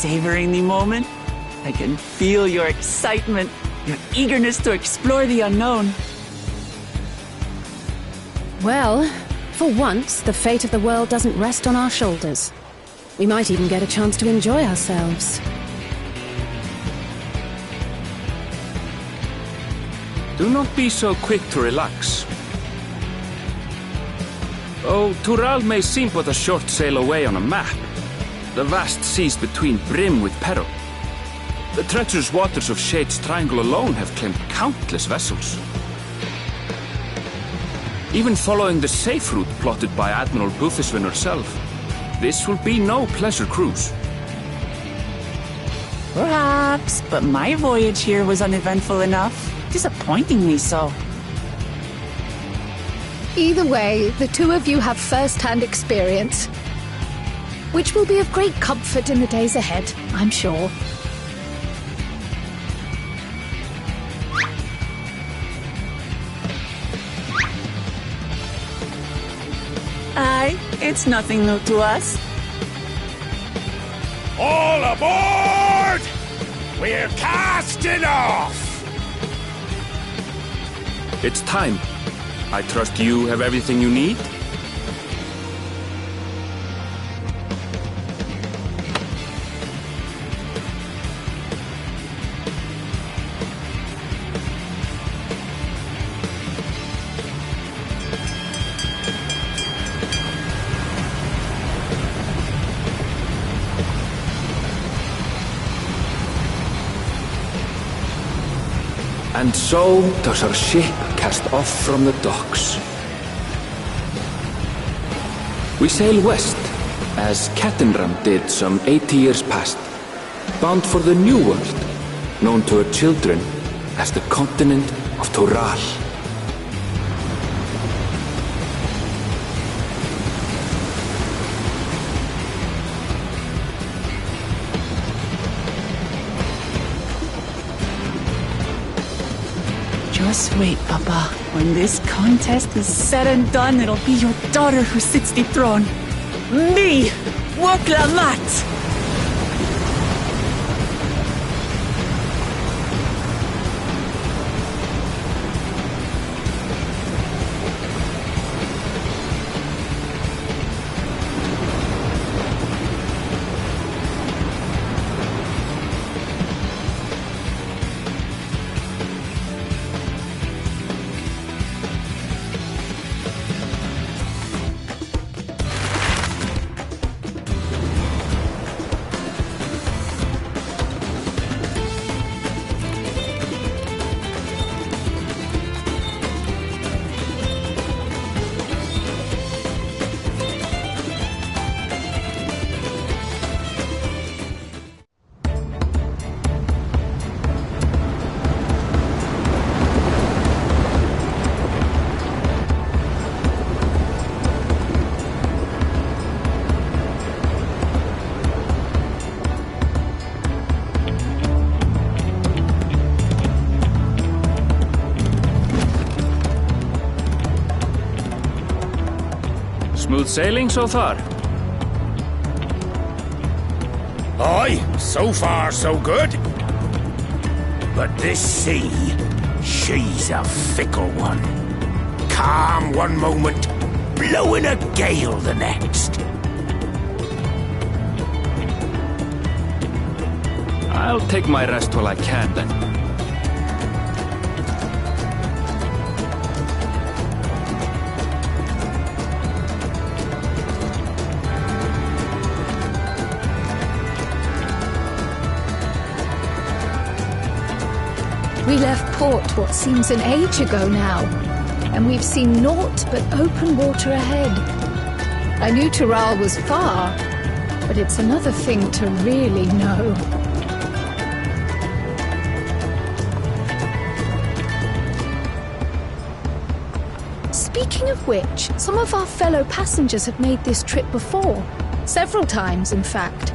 savoring the moment? I can feel your excitement, your eagerness to explore the unknown. Well, for once, the fate of the world doesn't rest on our shoulders. We might even get a chance to enjoy ourselves. Do not be so quick to relax. Oh, Tural may seem but a short sail away on a map. The vast seas between brim with peril. The treacherous waters of Shade's Triangle alone have claimed countless vessels. Even following the safe route plotted by Admiral Buthiswin herself, this will be no pleasure cruise. Perhaps, but my voyage here was uneventful enough. Disappointingly so. Either way, the two of you have first-hand experience, which will be of great comfort in the days ahead, I'm sure. Aye, it's nothing new to us. All aboard! We're casting off! It's time. I trust you have everything you need? And so does our ship cast off from the docks. We sail west, as Cattenram did some 80 years past, bound for the New World, known to her children as the continent of Tural. Just wait, Papa. When this contest is said and done, it'll be your daughter who sits the throne. Me, Woklamat! Smooth sailing so far? Aye, so far so good. But this sea, she's a fickle one. Calm one moment, blowing a gale the next. I'll take my rest while I can then. We left port what seems an age ago now, and we've seen naught but open water ahead. I knew Tural was far, but it's another thing to really know. Speaking of which, some of our fellow passengers have made this trip before. Several times, in fact.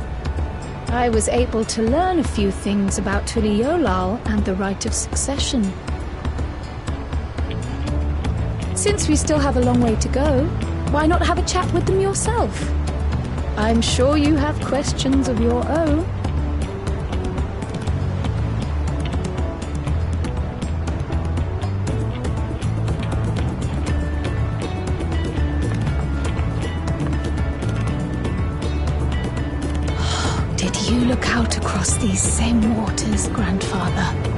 I was able to learn a few things about Tuliyollal and the right of succession. Since we still have a long way to go, why not have a chat with them yourself? I'm sure you have questions of your own. across these same waters, Grandfather.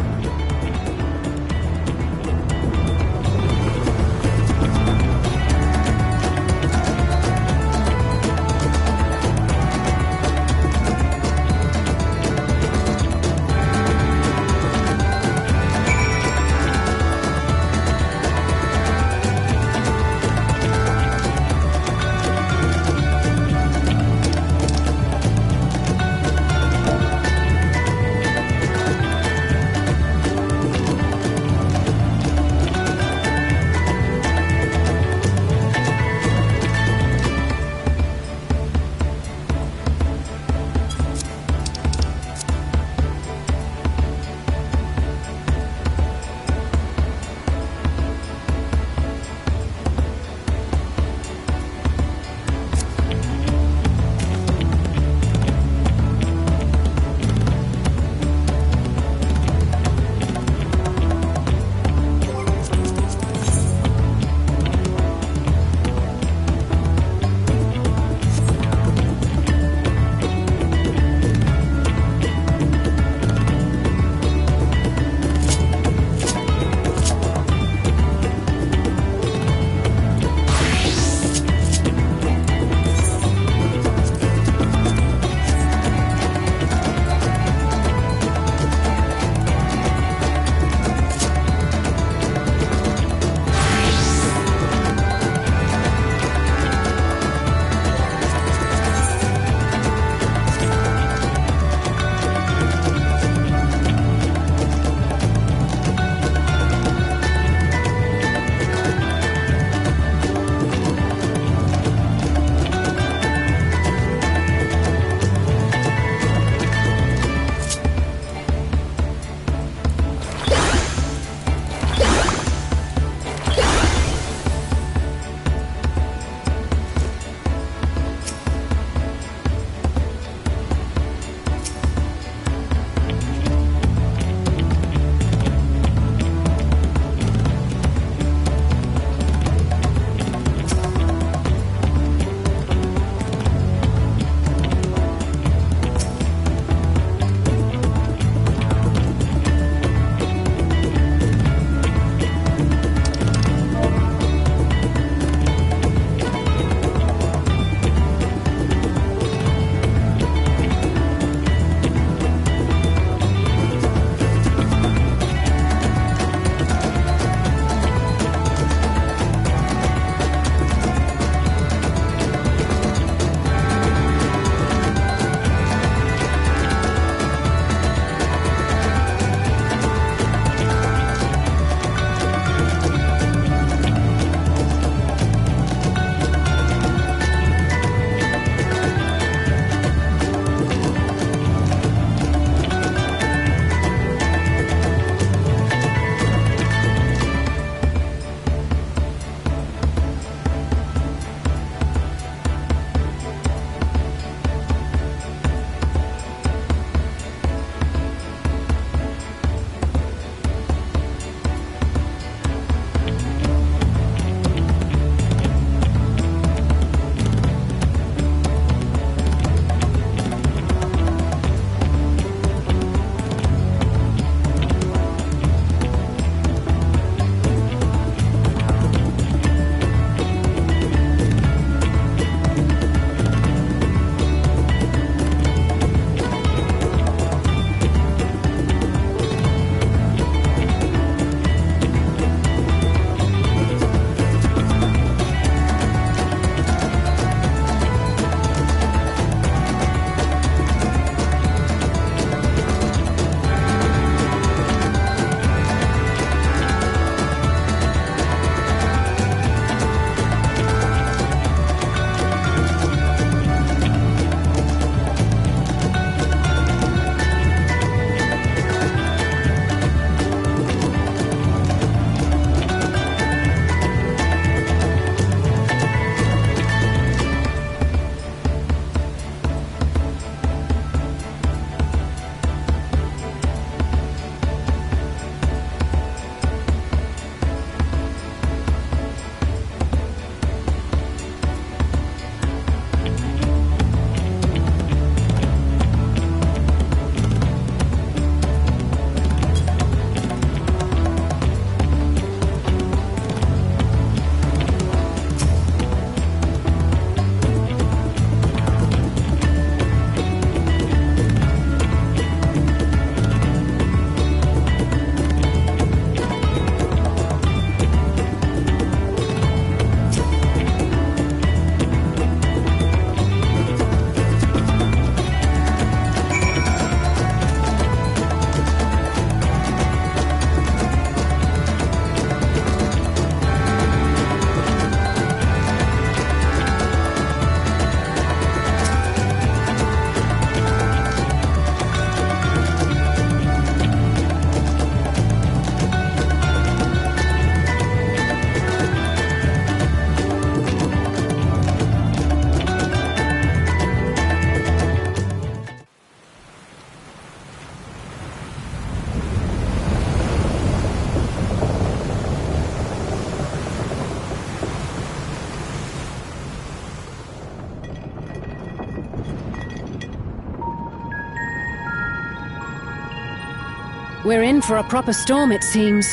We're in for a proper storm, it seems.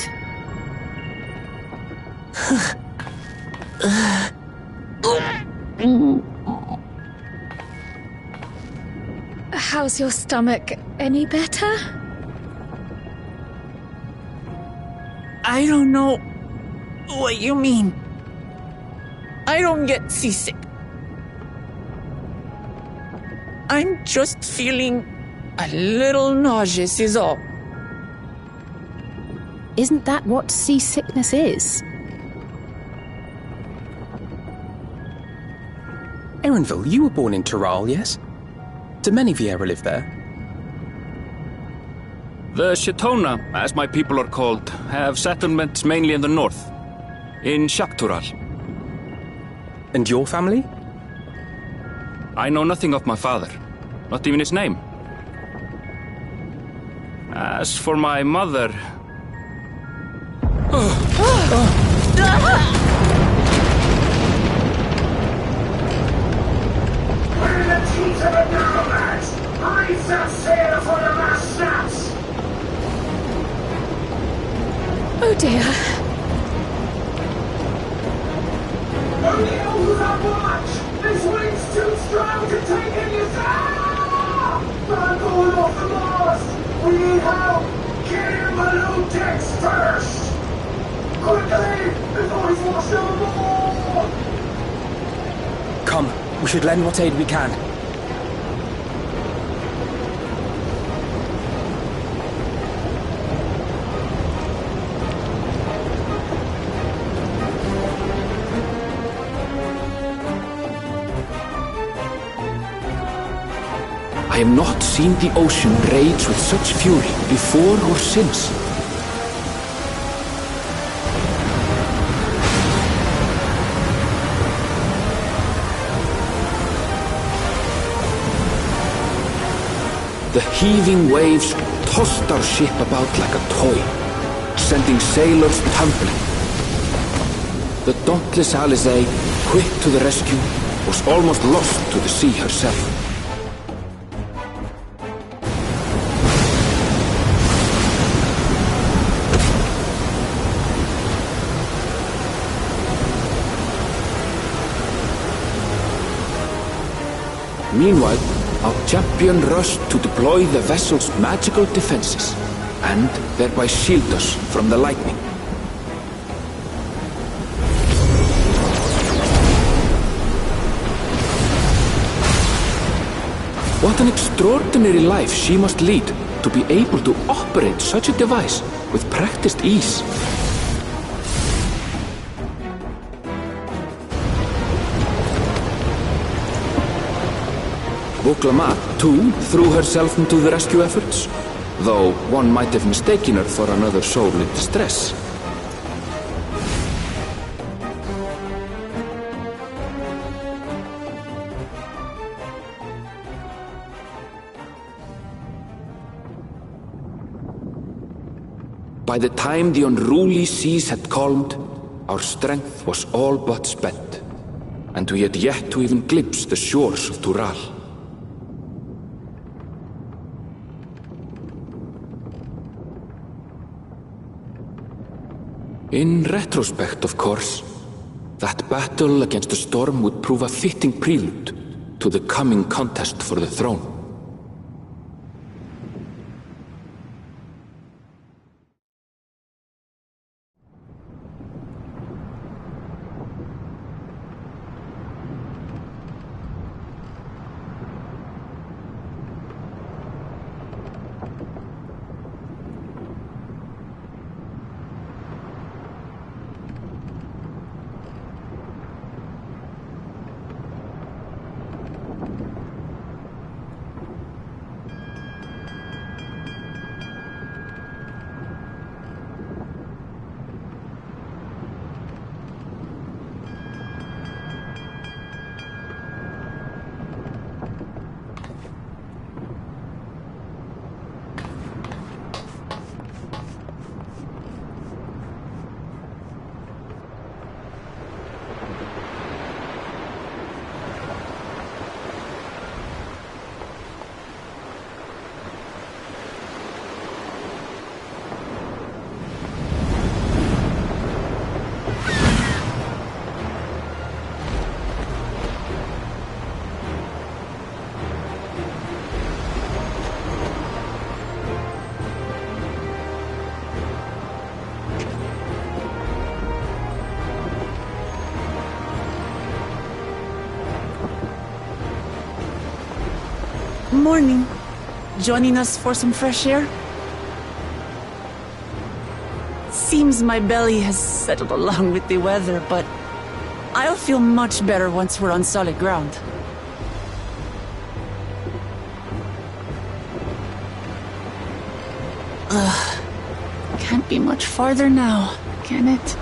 How's your stomach? Any better? I don't know what you mean. I don't get seasick. I'm just feeling a little nauseous is all. Isn't that what seasickness is? Erenville, you were born in Tural, yes? Do many Viera live there? The Shetona, as my people are called, have settlements mainly in the north, in Shaktural. And your family? I know nothing of my father, not even his name. As for my mother... We're in the teeth of it now, lads! Eyes that sail for the last snaps! Oh dear. Only who's on watch! This wind's too strong to take in your side! I'm going off the mast! We need help! Get him below decks first! Quickly! Before he's washed overboard! Come, we should lend what aid we can. I have not seen the ocean rage with such fury before or since. The heaving waves tossed our ship about like a toy, sending sailors tumbling. The dauntless Alizé, quick to the rescue, was almost lost to the sea herself. Meanwhile, our champion rushed to deploy the vessel's magical defenses, and thereby shield us from the lightning. What an extraordinary life she must lead to be able to operate such a device with practiced ease. Oklama, too, threw herself into the rescue efforts, though one might have mistaken her for another soul in distress. By the time the unruly seas had calmed, our strength was all but spent, and we had yet to even glimpse the shores of Tural. In retrospect, of course, that battle against the storm would prove a fitting prelude to the coming contest for the throne. Morning. Joining us for some fresh air? Seems my belly has settled along with the weather, but I'll feel much better once we're on solid ground. Can't be much farther now, can it?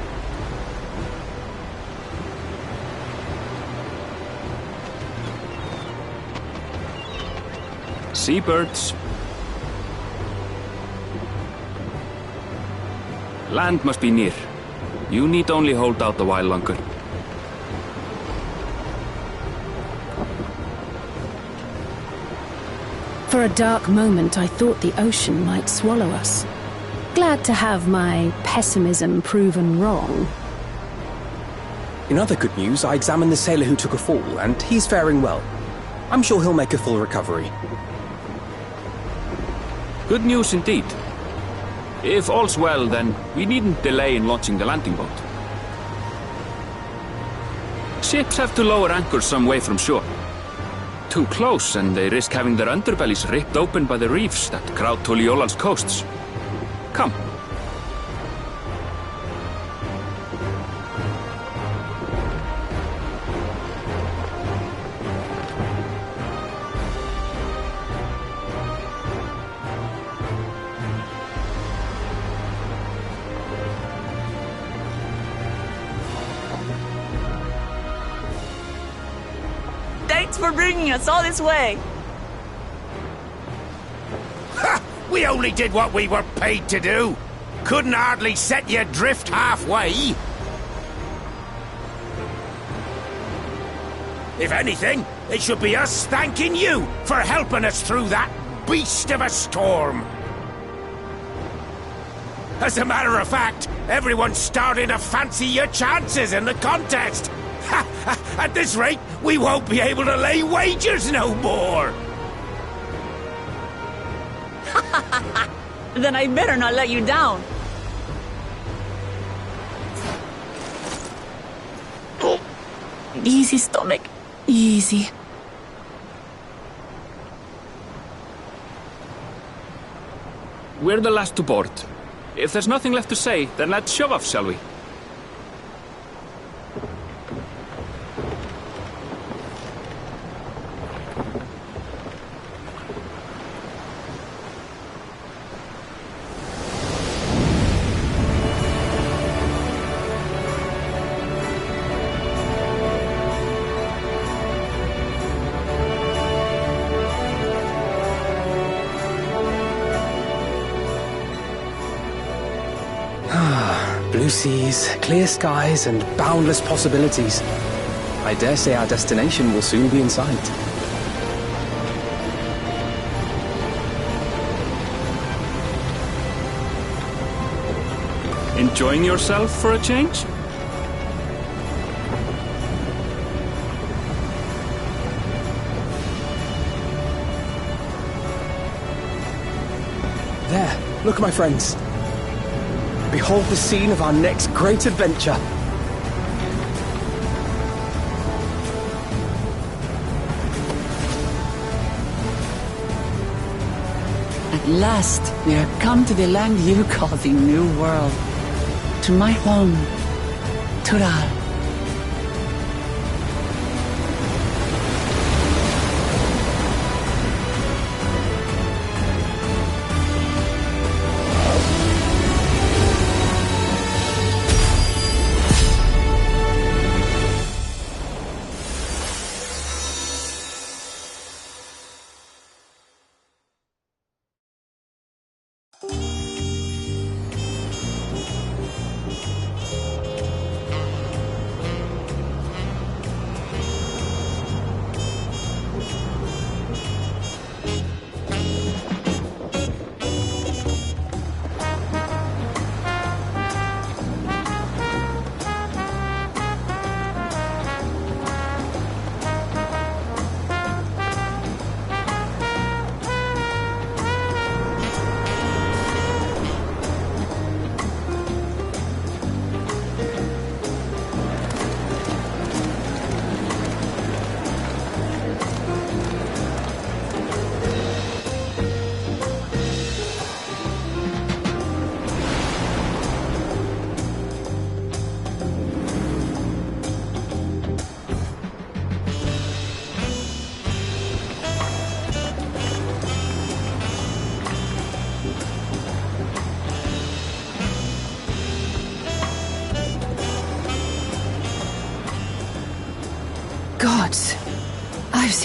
Seabirds. Land must be near. You need only hold out a while longer. For a dark moment, I thought the ocean might swallow us. Glad to have my pessimism proven wrong. In other good news, I examined the sailor who took a fall, and he's faring well. I'm sure he'll make a full recovery. Good news indeed. If all's well, then we needn't delay in launching the landing boat. Ships have to lower anchors some way from shore. Too close, and they risk having their underbellies ripped open by the reefs that crowd Tuliola's coasts. Come. Thanks for bringing us all this way. Ha! We only did what we were paid to do. Couldn't hardly set you adrift halfway. If anything, it should be us thanking you for helping us through that beast of a storm. As a matter of fact, everyone's starting to fancy your chances in the contest. At this rate, we won't be able to lay wagers no more. Then I better not let you down. Oh. Easy, stomach. Easy. We're the last to board. If there's nothing left to say, then let's shove off, shall we? Blue seas, clear skies, and boundless possibilities. I dare say our destination will soon be in sight. Enjoying yourself for a change? There, look, my friends. Behold the scene of our next great adventure. At last, we are come to the land you call the New World. To my home, Tural.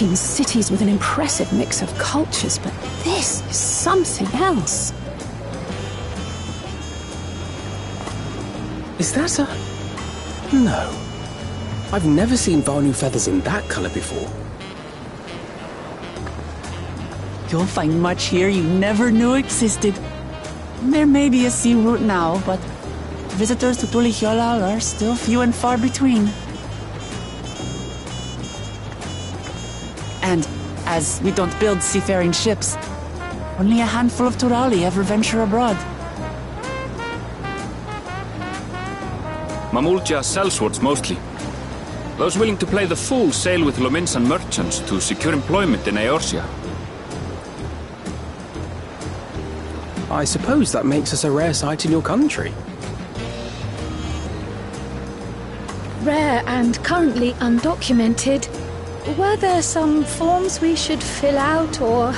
seen cities with an impressive mix of cultures, but this is something else. Is that a... No. I've never seen Vanu feathers in that color before. You'll find much here you never knew existed. There may be a sea route now, but visitors to Tulihyolal are still few and far between. And as we don't build seafaring ships, only a handful of Turali ever venture abroad. Mamulja sellswords mostly. Those willing to play the fool sail with Lominsan merchants to secure employment in Eorzea. I suppose that makes us a rare sight in your country. Rare and currently undocumented. Were there some forms we should fill out, or...?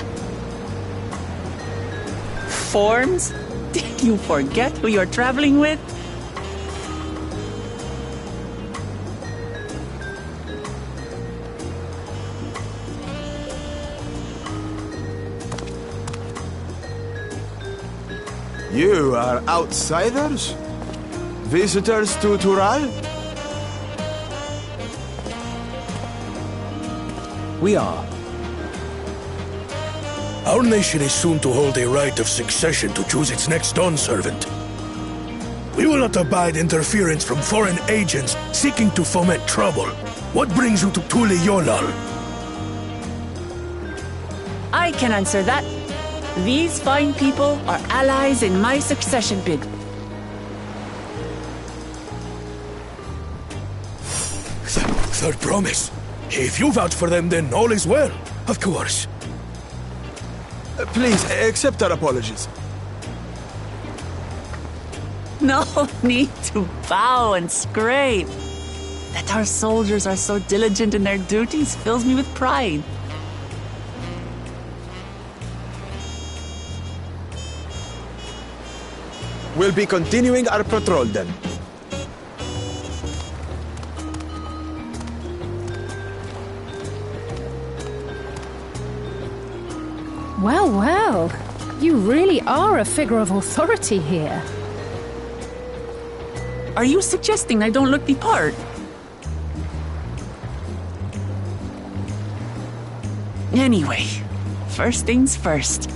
Forms? Did you forget who you're traveling with? You are outsiders? Visitors to Tural? We are. Our nation is soon to hold a right of succession to choose its next dawn servant. We will not abide interference from foreign agents seeking to foment trouble. What brings you to Tulihyolal? I can answer that. These fine people are allies in my succession bid. Third promise. If you vouch for them, then all is well. Of course. Please, accept our apologies. No need to bow and scrape. That our soldiers are so diligent in their duties fills me with pride. We'll be continuing our patrol then. Well, well. You really are a figure of authority here. Are you suggesting I don't look the part? Anyway, first things first.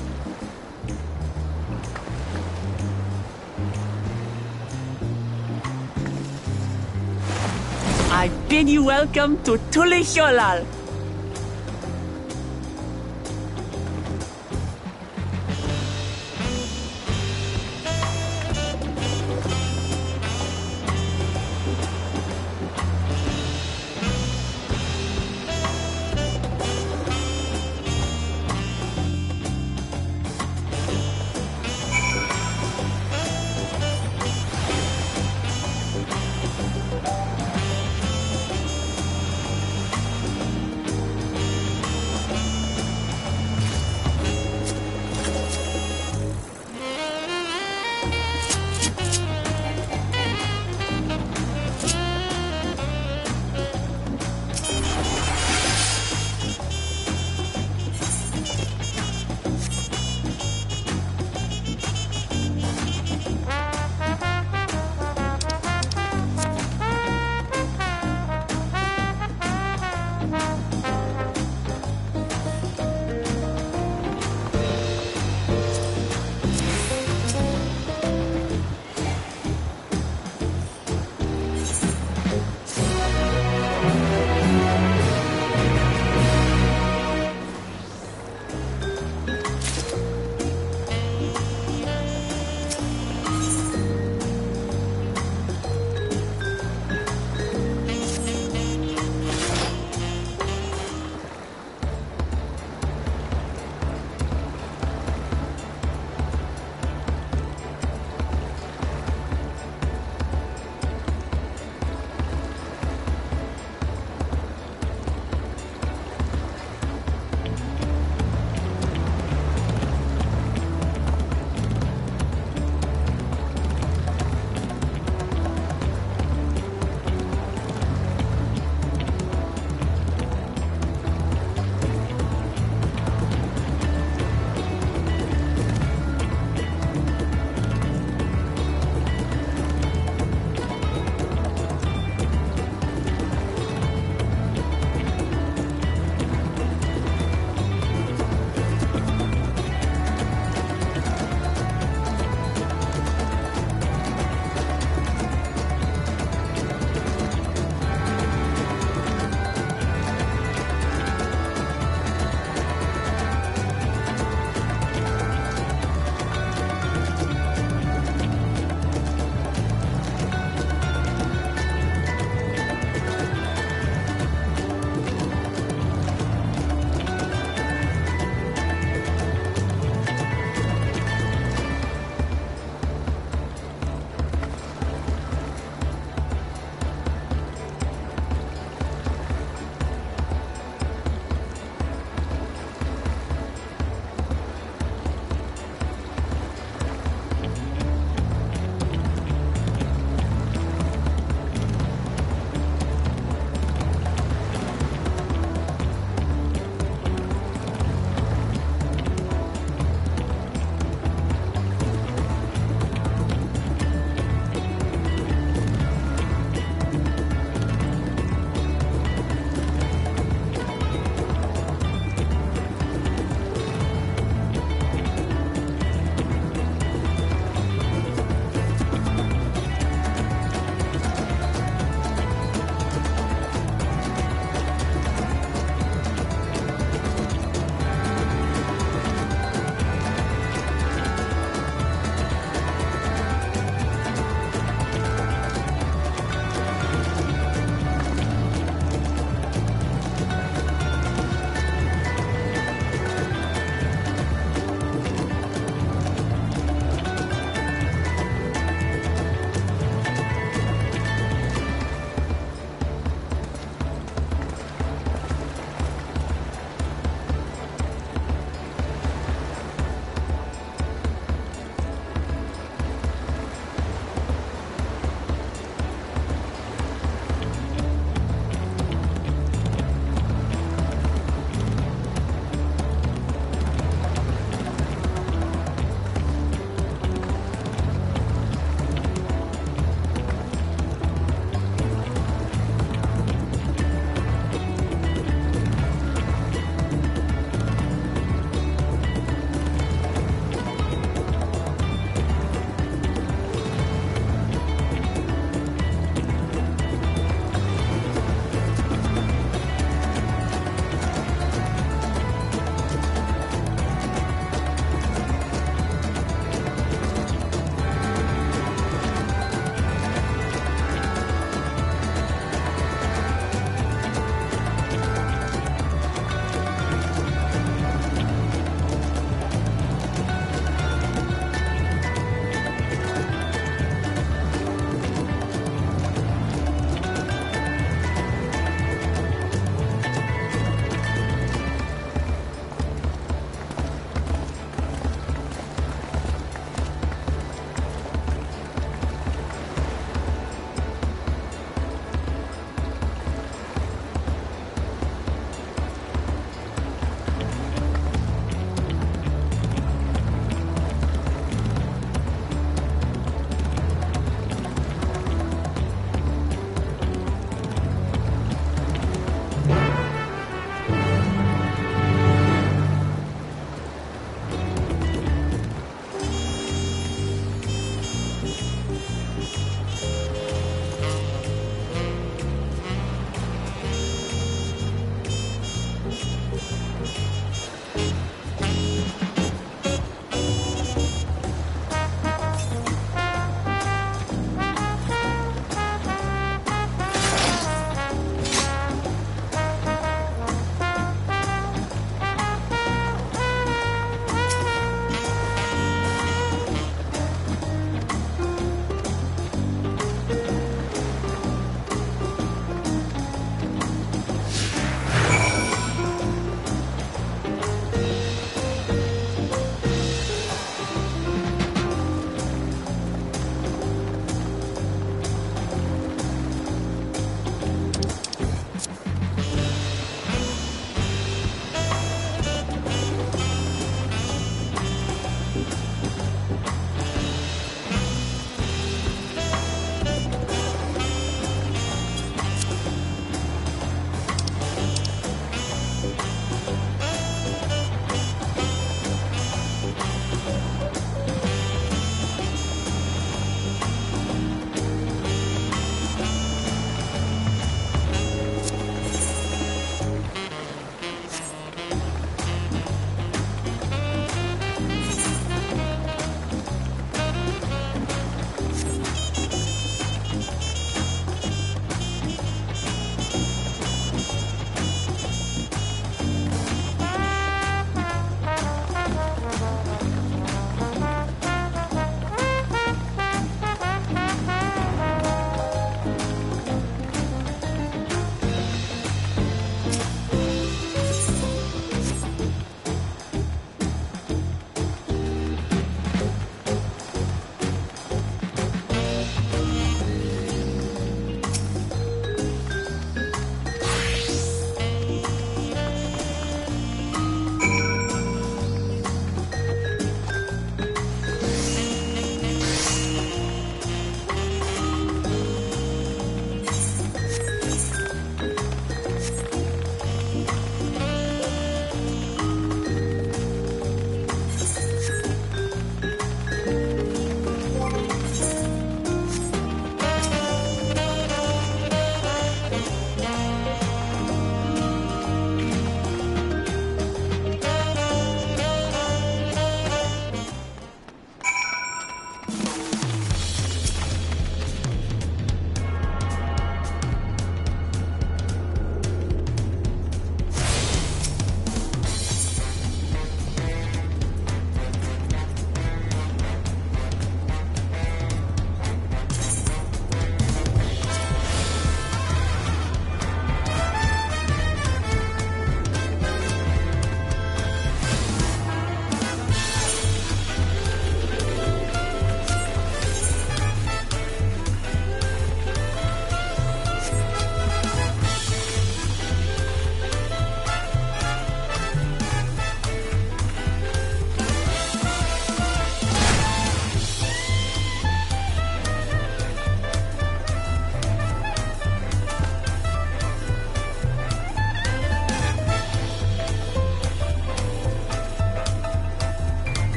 I bid you welcome to Tulihyolal.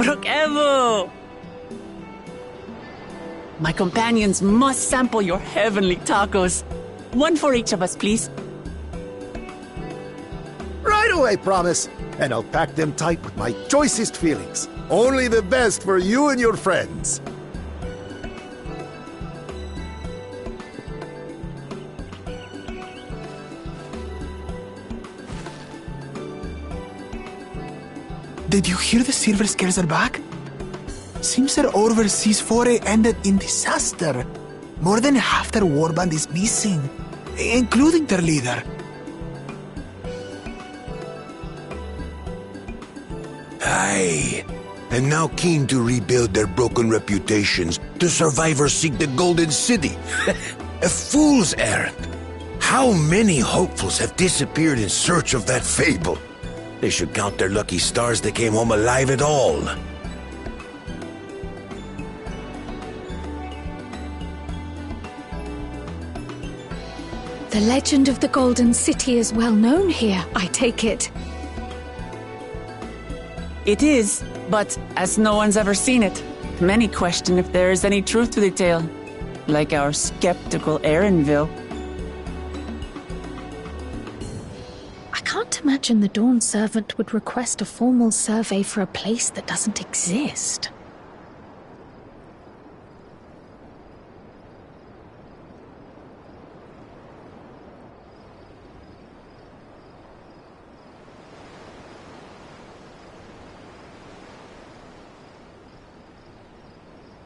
Brook Evo! My companions must sample your heavenly tacos. One for each of us, please. Right away, promise. And I'll pack them tight with my choicest feelings. Only the best for you and your friends. Did you hear the Silver Scales are back? Seems their overseas foray ended in disaster. More than half their warband is missing, including their leader. Aye. And now keen to rebuild their broken reputations, the survivors seek the Golden City. A fool's errand. How many hopefuls have disappeared in search of that fable? They should count their lucky stars they came home alive at all. The legend of the Golden City is well known here, I take it. It is, but as no one's ever seen it, many question if there is any truth to the tale. Like our skeptical Erinville. I can't imagine the Dawn Servant would request a formal survey for a place that doesn't exist.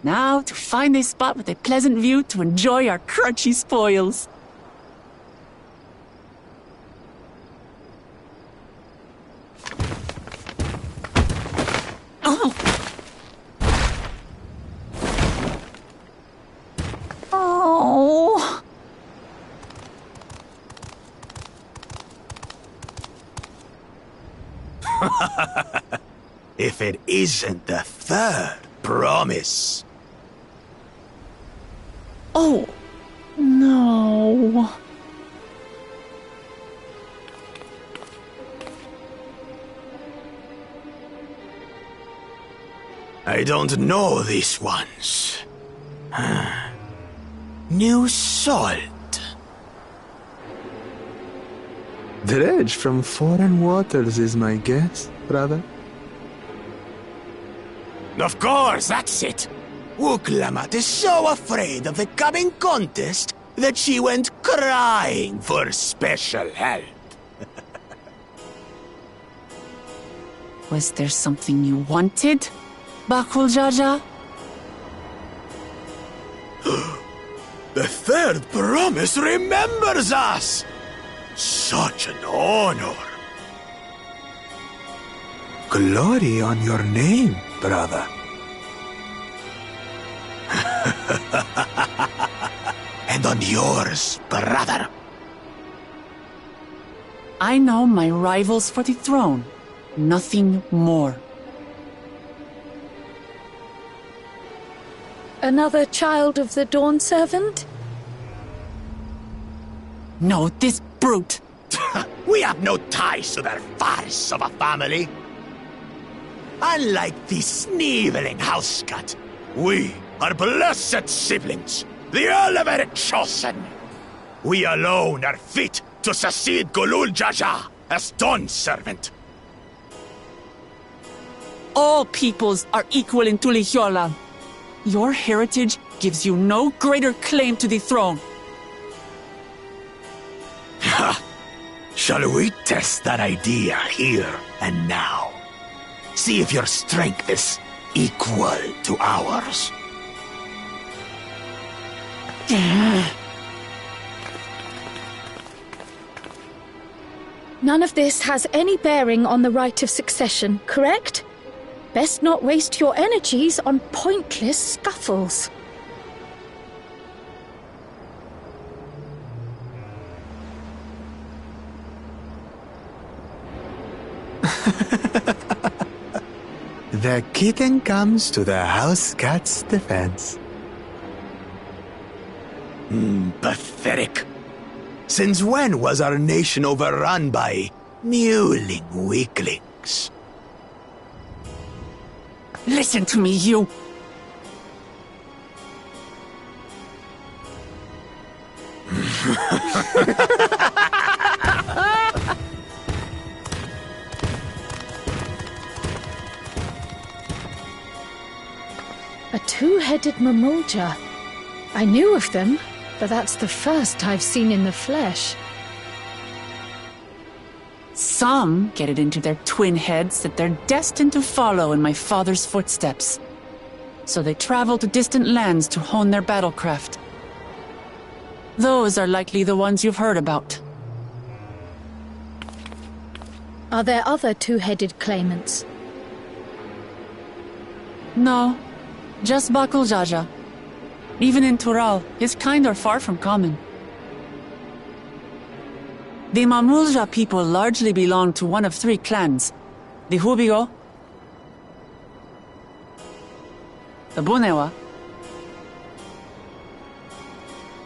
Now to find a spot with a pleasant view to enjoy our crunchy spoils. Oh! Oh! If it isn't the third promise. Oh, no. I don't know these ones. New salt. Dredge from foreign waters is my guess, brother. Of course, that's it. Wooklamat is so afraid of the coming contest that she went crying for special help. Was there something you wanted, Bakul Jaja? The third promise remembers us! Such an honor. Glory on your name, brother. And on yours, brother. I know my rivals for the throne. Nothing more. Another child of the Dawn Servant? No, this brute. We have no ties to their farce of a family. Unlike the sneevling housecut, we are blessed siblings, the elevated chosen. We alone are fit to succeed Golul Jaja as Dawn Servant. All peoples are equal in Tulihiola. Your heritage gives you no greater claim to the throne. Ha! Shall we test that idea here and now? See if your strength is equal to ours. None of this has any bearing on the right of succession, correct? Best not waste your energies on pointless scuffles. The kitten comes to the house cat's defense. Pathetic. Since when was our nation overrun by mewling weaklings? Listen to me, you. A two-headed Mamulja. I knew of them, but that's the first I've seen in the flesh. Some get it into their twin heads that they're destined to follow in my father's footsteps. So they travel to distant lands to hone their battlecraft. Those are likely the ones you've heard about. Are there other two-headed claimants? No, just Bakul Jaja. Even in Tural, his kind are far from common. The Mamulja people largely belong to one of three clans. The Hubigo, the Bunewa,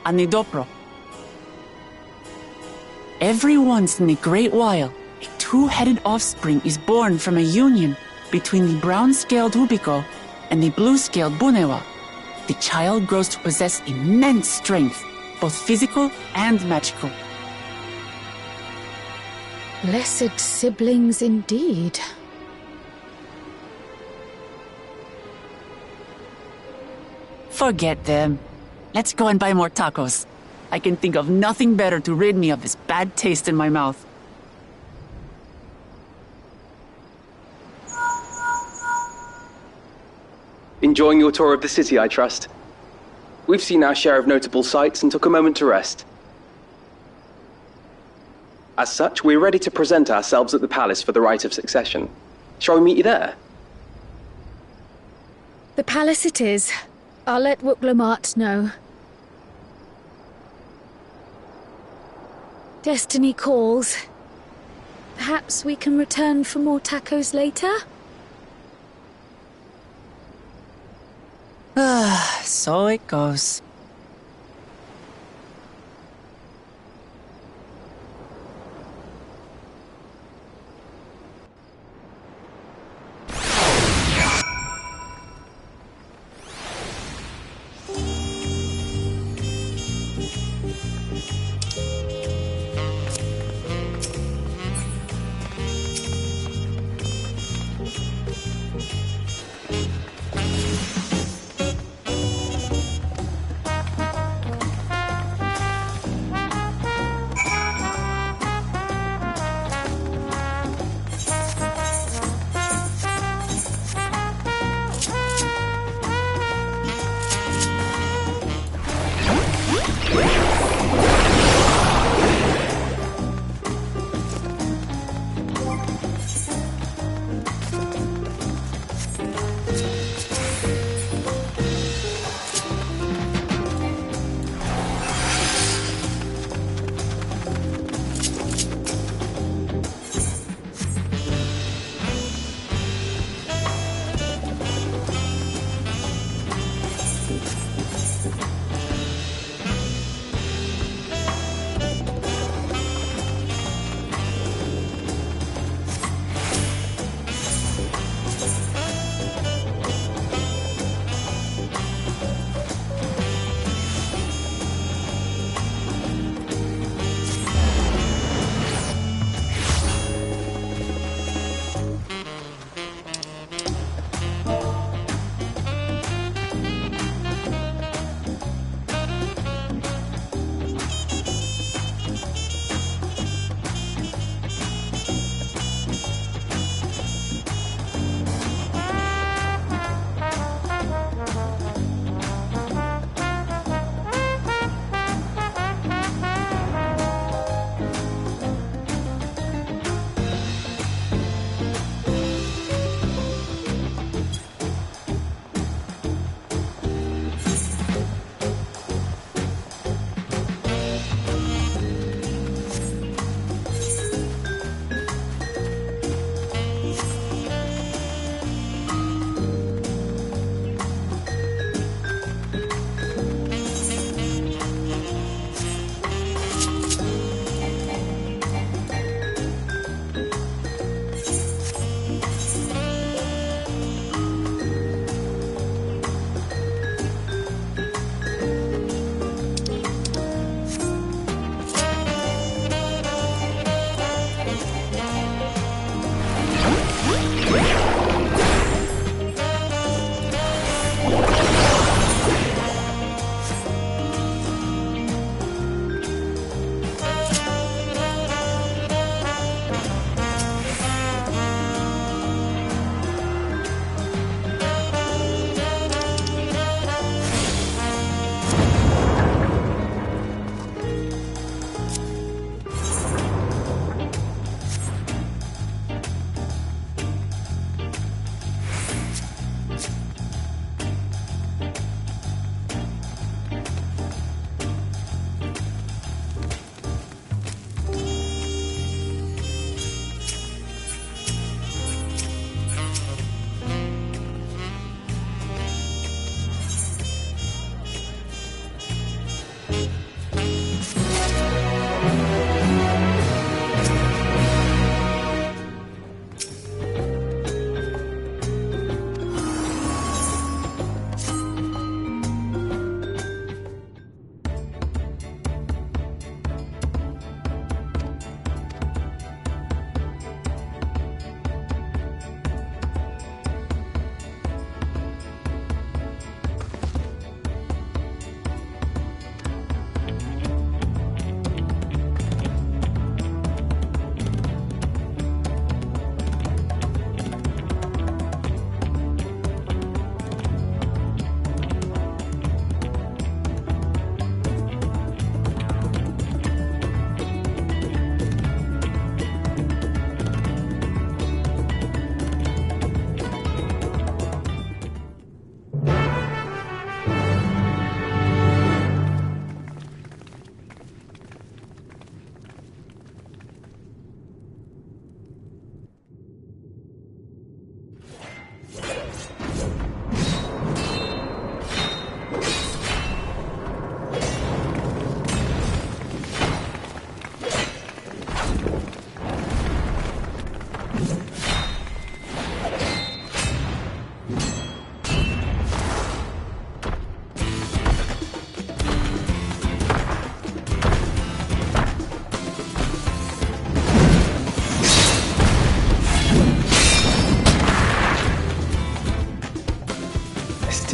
and the Dopro. Every once in a great while, a two-headed offspring is born from a union between the brown-scaled Hubigo and the blue-scaled Bunewa. The child grows to possess immense strength, both physical and magical. Blessed siblings indeed. Forget them. Let's go and buy more tacos. I can think of nothing better to rid me of this bad taste in my mouth. Enjoying your tour of the city, I trust. We've seen our share of notable sights and took a moment to rest. As such, we're ready to present ourselves at the palace for the rite of succession. Shall we meet you there? The palace it is. I'll let Wuk-Lamart know. Destiny calls. Perhaps we can return for more tacos later? So it goes.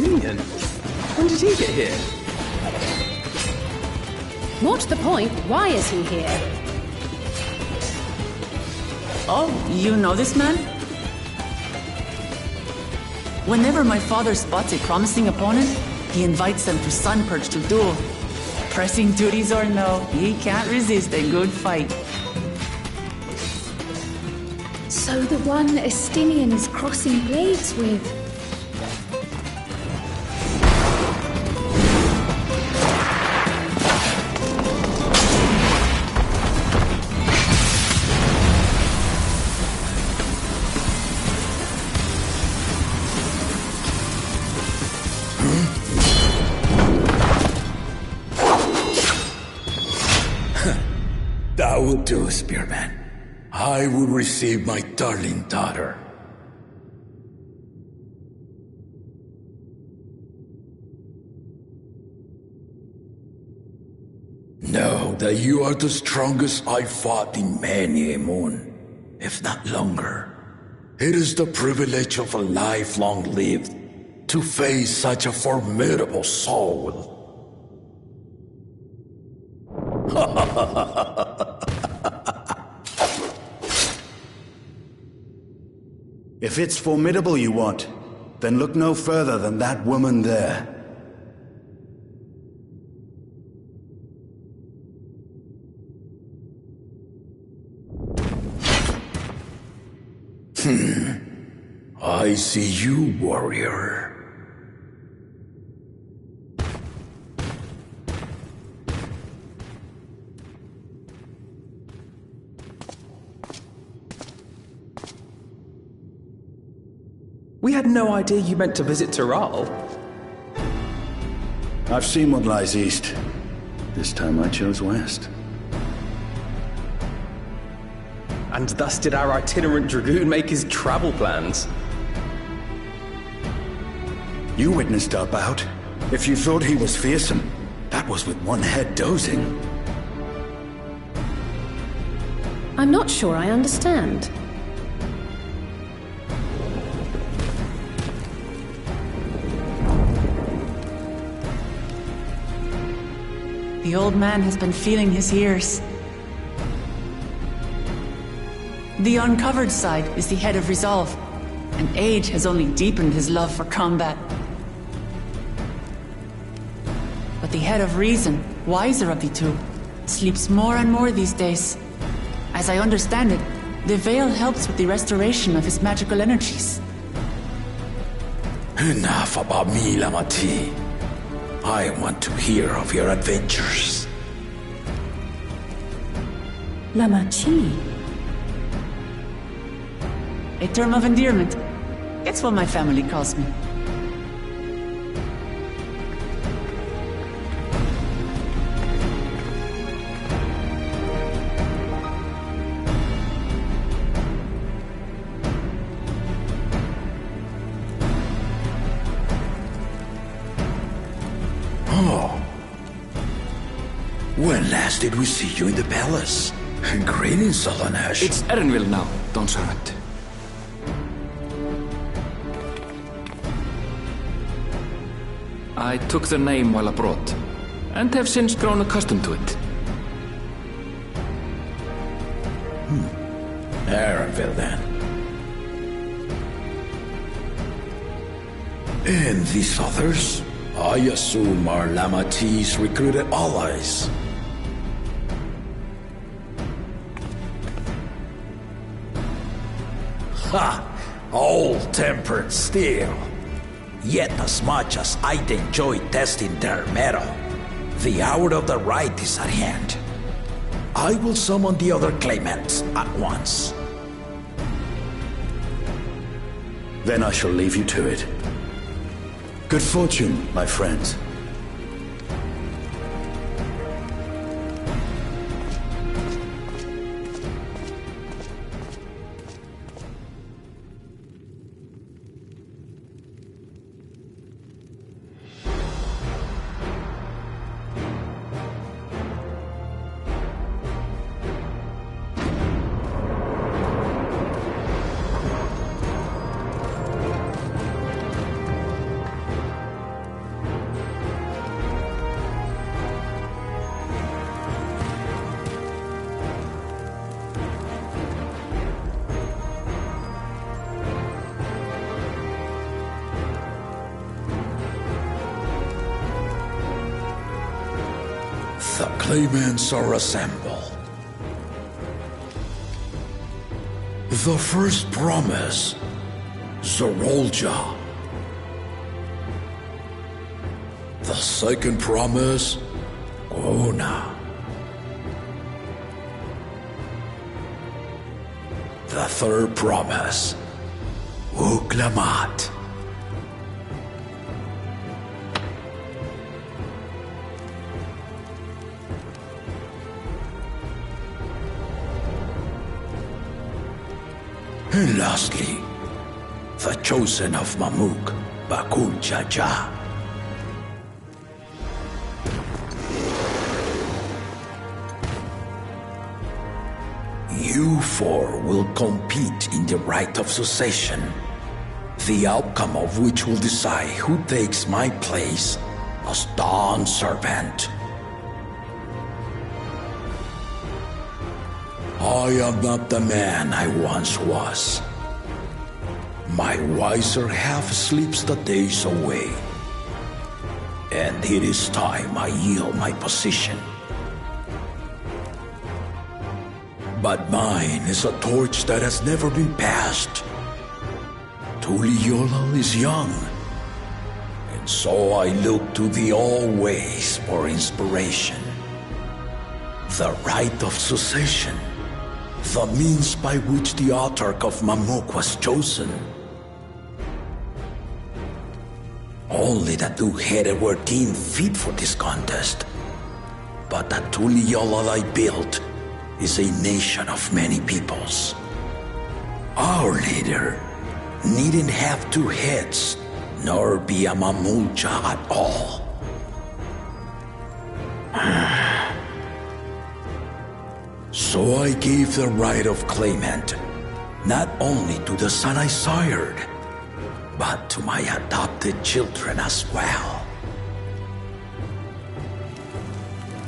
Justinian? When did he get here? More to the point, why is he here? Oh, you know this man? Whenever my father spots a promising opponent, he invites them to Sunpurge to duel. Pressing duties or no, he can't resist a good fight. So the one Estinian is crossing blades with. That will do, Spearman. I will receive my darling daughter. Know that you are the strongest I fought in many a moon, if not longer. It is the privilege of a life long lived to face such a formidable soul. If it's formidable you want, then look no further than that woman there. I see you, warrior. We had no idea you meant to visit Tural. I've seen what lies east. This time I chose west. And thus did our itinerant dragoon make his travel plans. You witnessed our bout. If you thought he was fearsome, that was with one head dozing. I'm not sure I understand. The old man has been feeling his years. The uncovered side is the head of resolve, and age has only deepened his love for combat. But the head of reason, wiser of the two, sleeps more and more these days. As I understand it, the veil helps with the restoration of his magical energies. Enough about me, Lamati. I want to hear of your adventures. Lamachi. A term of endearment. It's what my family calls me. When last did we see you in the palace? Greetings, Solanash. It's Erenville now, Don Servant. I took the name while abroad, and have since grown accustomed to it. Erenville, then. And these others? I assume are Lamati's recruited allies. Ha! Old-tempered still. Yet as much as I'd enjoy testing their metal, the hour of the right is at hand. I will summon the other claimants at once. Then I shall leave you to it. Good fortune, my friends. The claimants are assembled. The first promise, Zorolja. The second promise, Gona. The third promise, Uklamat. And lastly, the chosen of Mamuk, Bakul Jaja. You four will compete in the rite of succession, the outcome of which will decide who takes my place as Dawn Servant. I am not the man I once was. My wiser half sleeps the days away, and it is time I yield my position. But mine is a torch that has never been passed. Tuliyollal is young, and so I look to the always for inspiration. The rite of succession, the means by which the autarch of Mamuk was chosen. Only the two-headed were deemed fit for this contest. But the Tuliyollal I built is a nation of many peoples. Our leader needn't have two heads, nor be a Mamulja at all. So I gave the right of claimant, not only to the son I sired, but to my adopted children as well.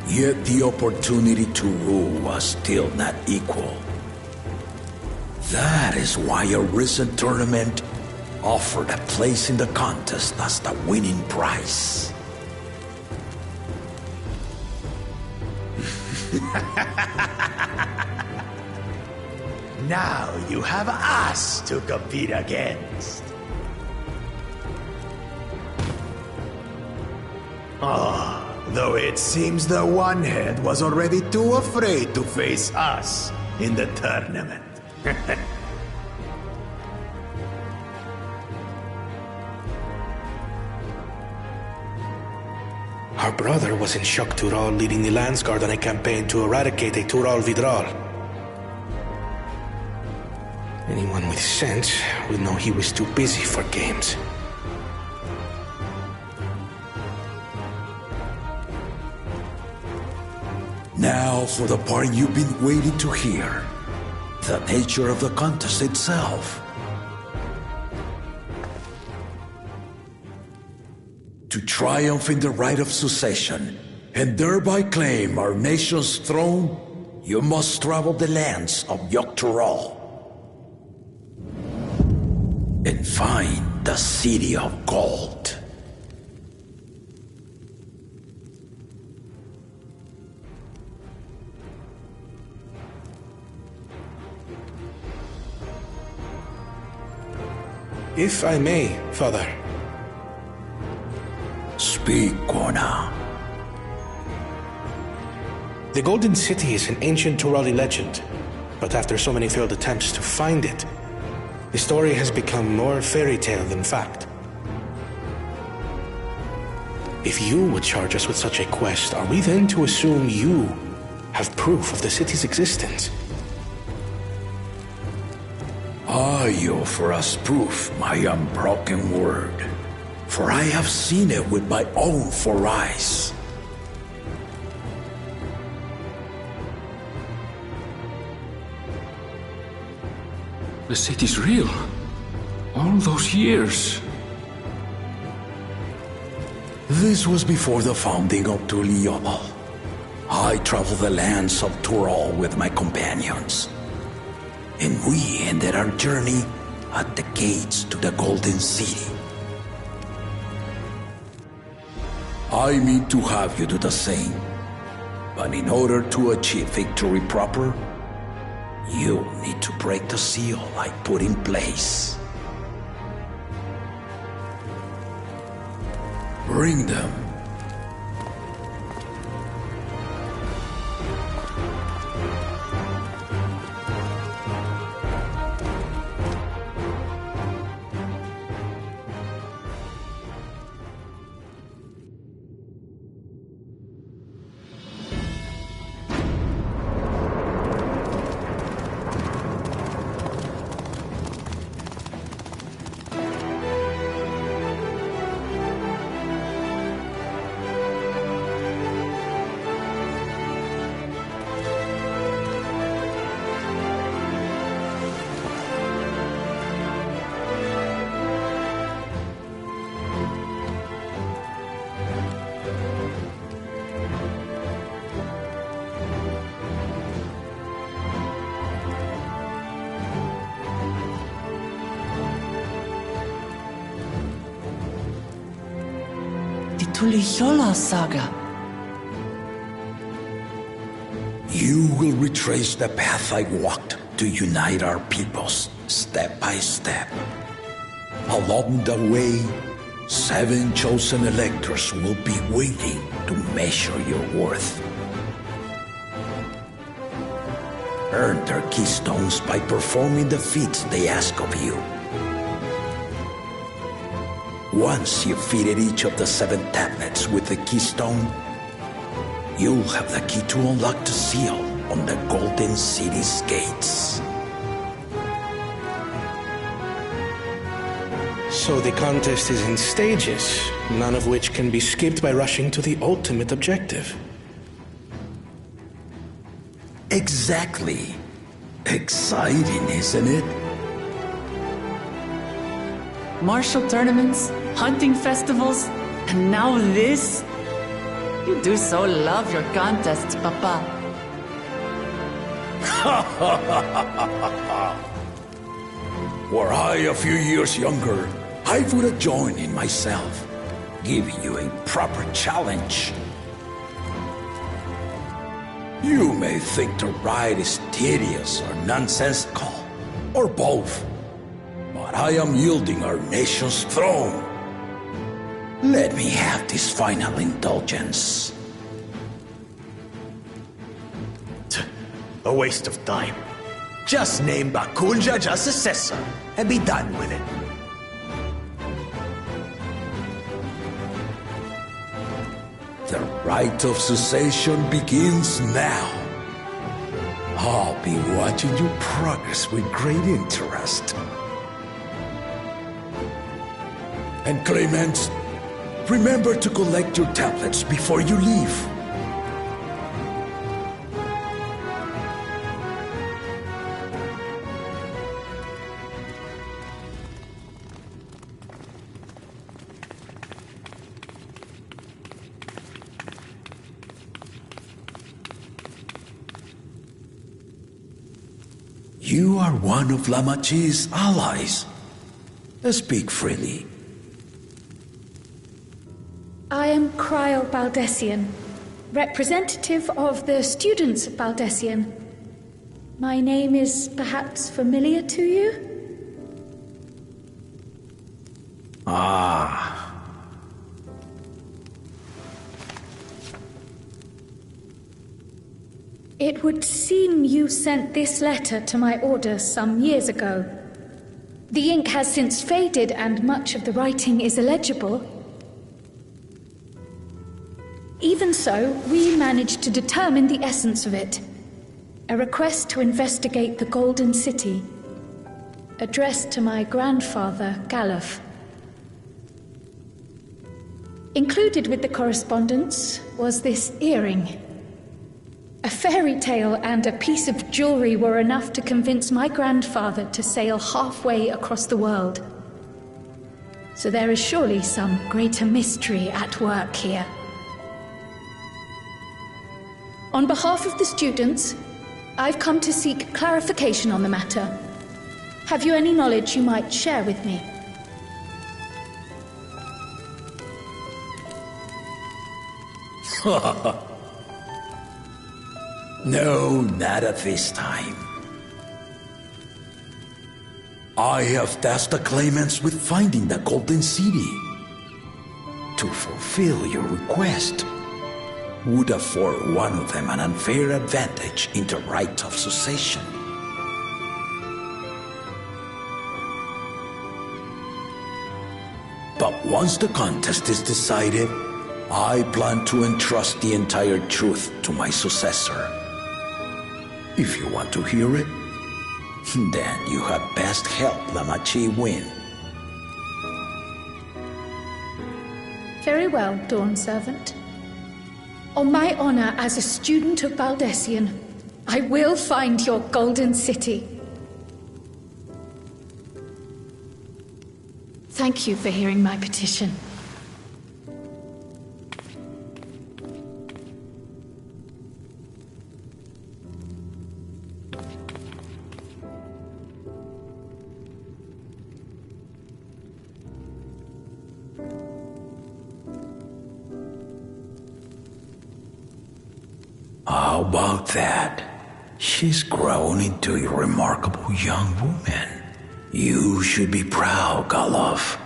Yet the opportunity to rule was still not equal. That is why a recent tournament offered a place in the contest as the winning prize. Now you have us to compete against. Though it seems the One-Head was already too afraid to face us in the tournament. Our brother was in Shok Tural leading the Landsguard on a campaign to eradicate a Tural Vidral. Anyone with sense would know he was too busy for games. Now for the part you've been waiting to hear. The nature of the contest itself. To triumph in the rite of succession, and thereby claim our nation's throne, you must travel the lands of Yogg-Toroil and find the City of Gold. If I may, Father. Speak, Gona. The Golden City is an ancient Turali legend, but after so many failed attempts to find it, the story has become more fairy tale than fact. If you would charge us with such a quest, are we then to assume you have proof of the city's existence? I offer as proof my unbroken word, for I have seen it with my own four eyes. The city's real. All those years. This was before the founding of Tuliyollal. I traveled the lands of Tural with my companions, and we ended our journey at the gates to the Golden City. I mean to have you do the same. But in order to achieve victory proper, you'll need to break the seal I put in place. Bring them. Tuliyola saga. You will retrace the path I walked to unite our peoples, step by step. Along the way, 7 chosen electors will be waiting to measure your worth. Earn their keystones by performing the feats they ask of you. Once you've fitted each of the 7 tablets with the keystone, you'll have the key to unlock the seal on the Golden City's gates. So the contest is in stages, none of which can be skipped by rushing to the ultimate objective. Exactly. Exciting, isn't it? Martial tournaments, hunting festivals, and now this? You do so love your contests, Papa. Were I a few years younger, I would have joined in myself, giving you a proper challenge. You may think the ride is tedious or nonsensical, or both. But I am yielding our nation's throne. Let me have this final indulgence. A waste of time. Just name Bakunja as successor and be done with it. The rite of succession begins now. I'll be watching your progress with great interest. And Clemens, remember to collect your tablets before you leave. You are one of Lamachi's allies. Speak freely. I am Cryle Baldessian, representative of the students of Baldessian. My name is perhaps familiar to you? Ah. It would seem you sent this letter to my order some years ago. The ink has since faded and much of the writing is illegible. Even so, we managed to determine the essence of it. A request to investigate the Golden City, addressed to my grandfather, Galuf. Included with the correspondence was this earring. A fairy tale and a piece of jewelry were enough to convince my grandfather to sail halfway across the world. So there is surely some greater mystery at work here. On behalf of the students, I've come to seek clarification on the matter. Have you any knowledge you might share with me? No, not at this time. I have tasked the claimants with finding the Golden City. To fulfill your request would afford one of them an unfair advantage in the right of succession. But once the contest is decided, I plan to entrust the entire truth to my successor. If you want to hear it, then you had best help Lamachi win. Very well, Dawn Servant. On my honor as a student of Baldesion, I will find your Golden City. Thank you for hearing my petition. How about that? She's grown into a remarkable young woman. You should be proud, Galov.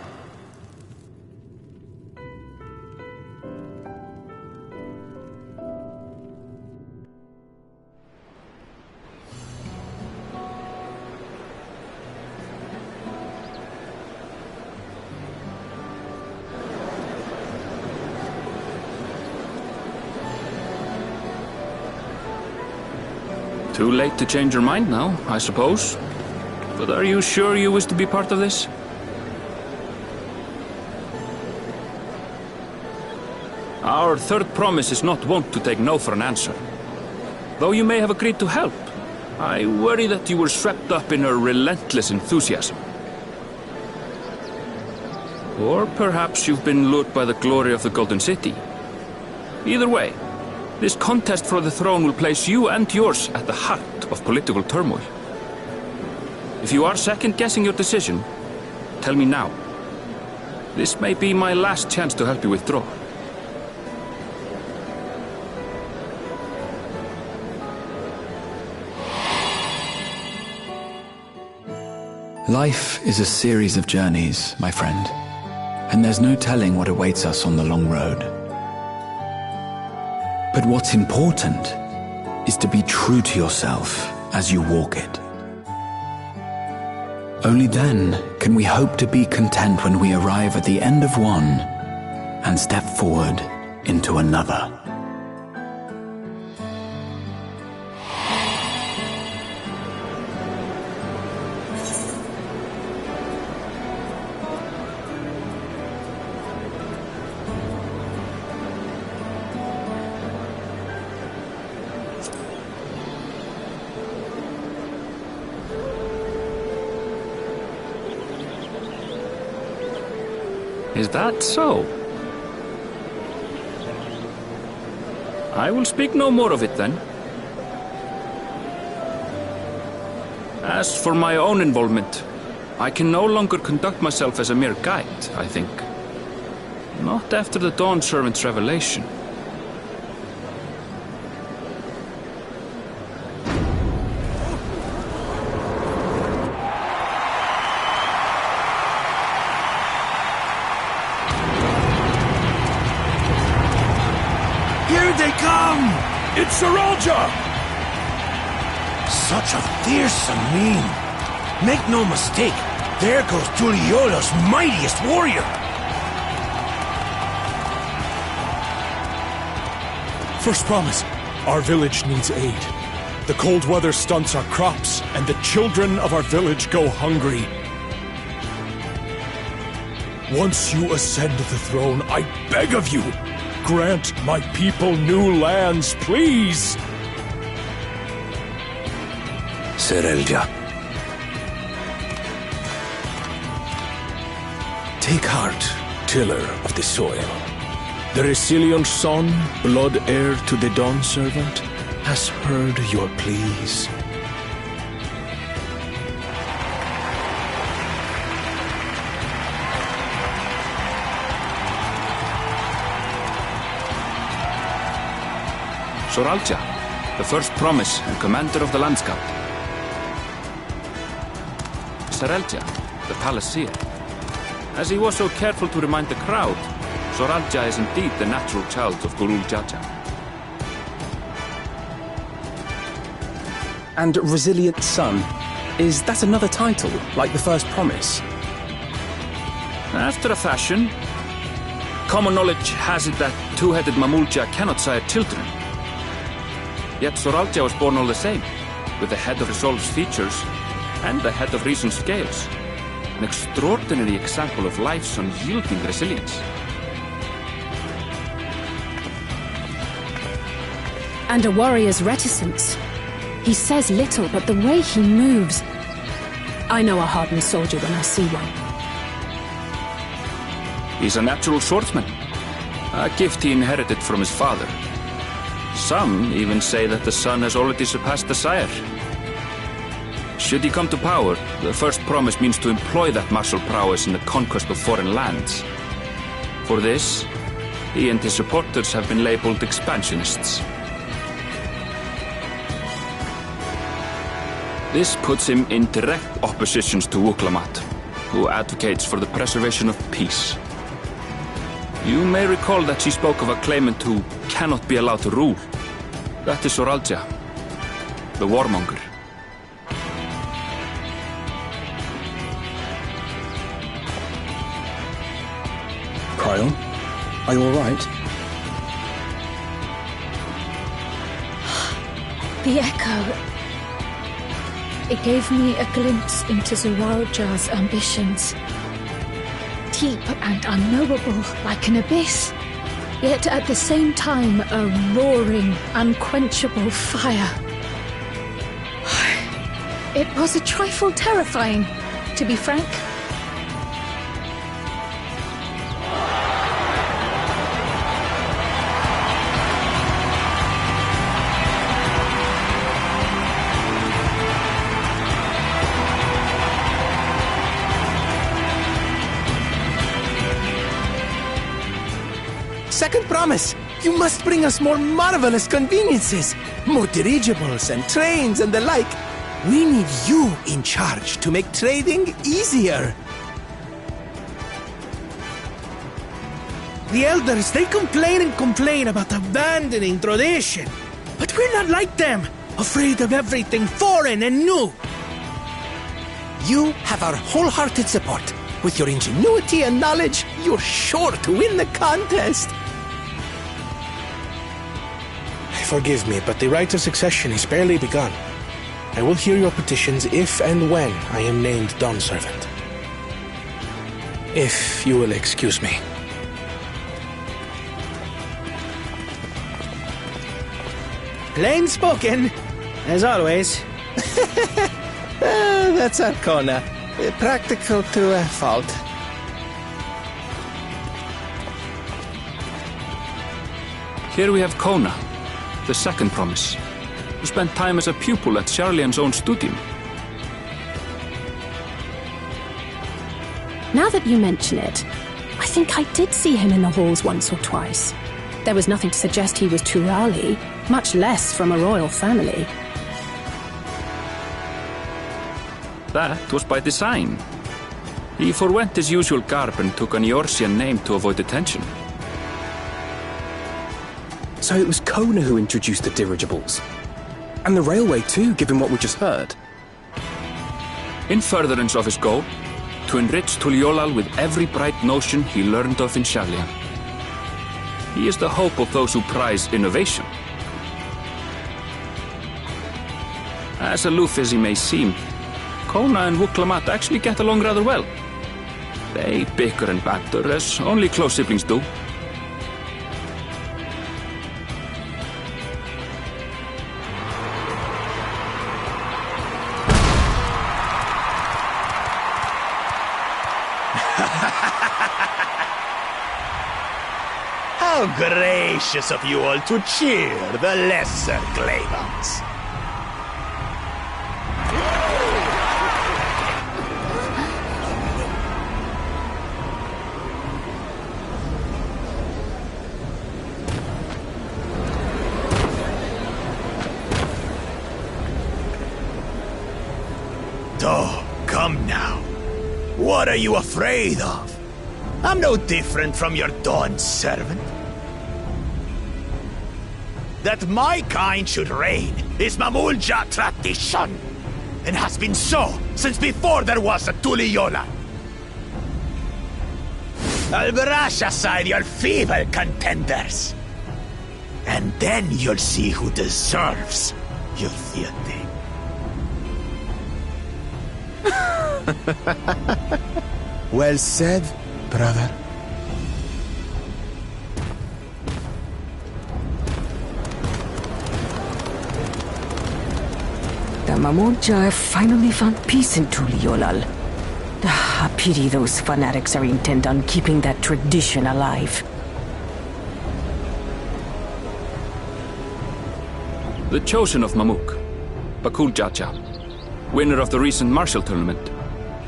Too late to change your mind now, I suppose. But are you sure you wish to be part of this? Our third promise is not wont to take no for an answer. Though you may have agreed to help, I worry that you were swept up in her relentless enthusiasm. Or perhaps you've been lured by the glory of the Golden City. Either way, this contest for the throne will place you and yours at the heart of political turmoil. If you are second-guessing your decision, tell me now. This may be my last chance to help you withdraw. Life is a series of journeys, my friend, and there's no telling what awaits us on the long road. But what's important is to be true to yourself as you walk it. Only then can we hope to be content when we arrive at the end of one and step forward into another. Is that so? I will speak no more of it then. As for my own involvement, I can no longer conduct myself as a mere guide, I think. Not after the Dawn Servant's revelation. It's Saralja! Such a fearsome mien. Make no mistake, there goes Tuliola's mightiest warrior. First promise, our village needs aid. The cold weather stunts our crops, and the children of our village go hungry. Once you ascend the throne, I beg of you, grant my people new lands, please! Serelja. Take heart, tiller of the soil. The Resilion son, blood heir to the Dawn Servant, has heard your pleas. Soralja, the first promise and commander of the Landscape. Sorelja, the palace seer. As he was so careful to remind the crowd, Sorelja is indeed the natural child of Gurul Jaja. And Resilient Son. Is that another title, like the first promise? After a fashion. Common knowledge has it that two-headed Mamulja cannot sire children. Yet Sorelja was born all the same, with the head of Resolve's features and the head of Reason's scales. An extraordinary example of life's unyielding resilience. And a warrior's reticence. He says little, but the way he moves... I know a hardened soldier when I see one. He's a natural swordsman, a gift he inherited from his father. Some even say that the son has already surpassed the sire. Should he come to power, the first promise means to employ that martial prowess in the conquest of foreign lands. For this, he and his supporters have been labeled expansionists. This puts him in direct opposition to Wuklamat, who advocates for the preservation of peace. You may recall that she spoke of a claimant who cannot be allowed to rule. That is Sorelja, the warmonger. Cryon, are you all right? The echo. It gave me a glimpse into Zoralja's ambitions. Deep and unknowable, like an abyss. Yet at the same time, a roaring, unquenchable fire. It was a trifle terrifying, to be frank. Second promise! You must bring us more marvelous conveniences! More dirigibles and trains and the like! We need you in charge to make trading easier! The elders, they complain and complain about abandoning tradition. But we're not like them, afraid of everything foreign and new. You have our wholehearted support. With your ingenuity and knowledge, you're sure to win the contest. Forgive me, but the right of succession is barely begun. I will hear your petitions if and when I am named Dawn Servant. If you will excuse me. Plain spoken, as always. That's Arcona. Practical to a fault. Here we have Kona, the second promise, who spent time as a pupil at Sharlayan's own studium. Now that you mention it, I think I did see him in the halls once or twice. There was nothing to suggest he was Turali, much less from a royal family. That was by design. He forwent his usual garb and took an Eorzean name to avoid attention. So it was Kona who introduced the dirigibles. And the railway too, given what we just heard. In furtherance of his goal, to enrich Tuliolal with every bright notion he learned of in Sharlayan. He is the hope of those who prize innovation. As aloof as he may seem, Kona and Wuklamat actually get along rather well. They bicker and banter as only close siblings do. How gracious of you all to cheer the lesser Claymans. So, come now. What are you afraid of? I'm no different from your Dawn servant. That my kind should reign is Mamulja tradition, and has been so since before there was a Tuliyollal. I'll brush aside your feeble contenders, and then you'll see who deserves your fealty. Well said, brother. The Mamulja have finally found peace in Tuliyollal. I pity those fanatics are intent on keeping that tradition alive. The chosen of Mamuk, Bakul Jaja, winner of the recent martial tournament,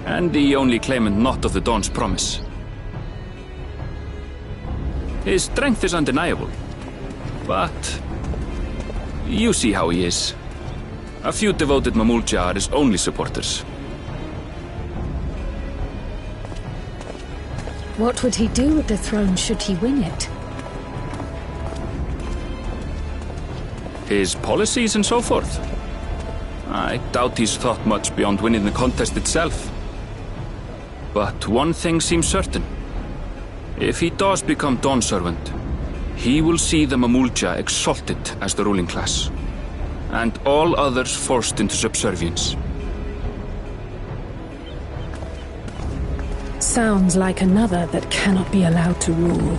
and the only claimant not of the Dawn's promise. His strength is undeniable, but you see how he is. A few devoted Mamulja are his only supporters. What would he do with the throne should he win it? His policies and so forth? I doubt he's thought much beyond winning the contest itself. But one thing seems certain. If he does become Dawn servant, he will see the Mamulja exalted as the ruling class, and all others forced into subservience. Sounds like another that cannot be allowed to rule.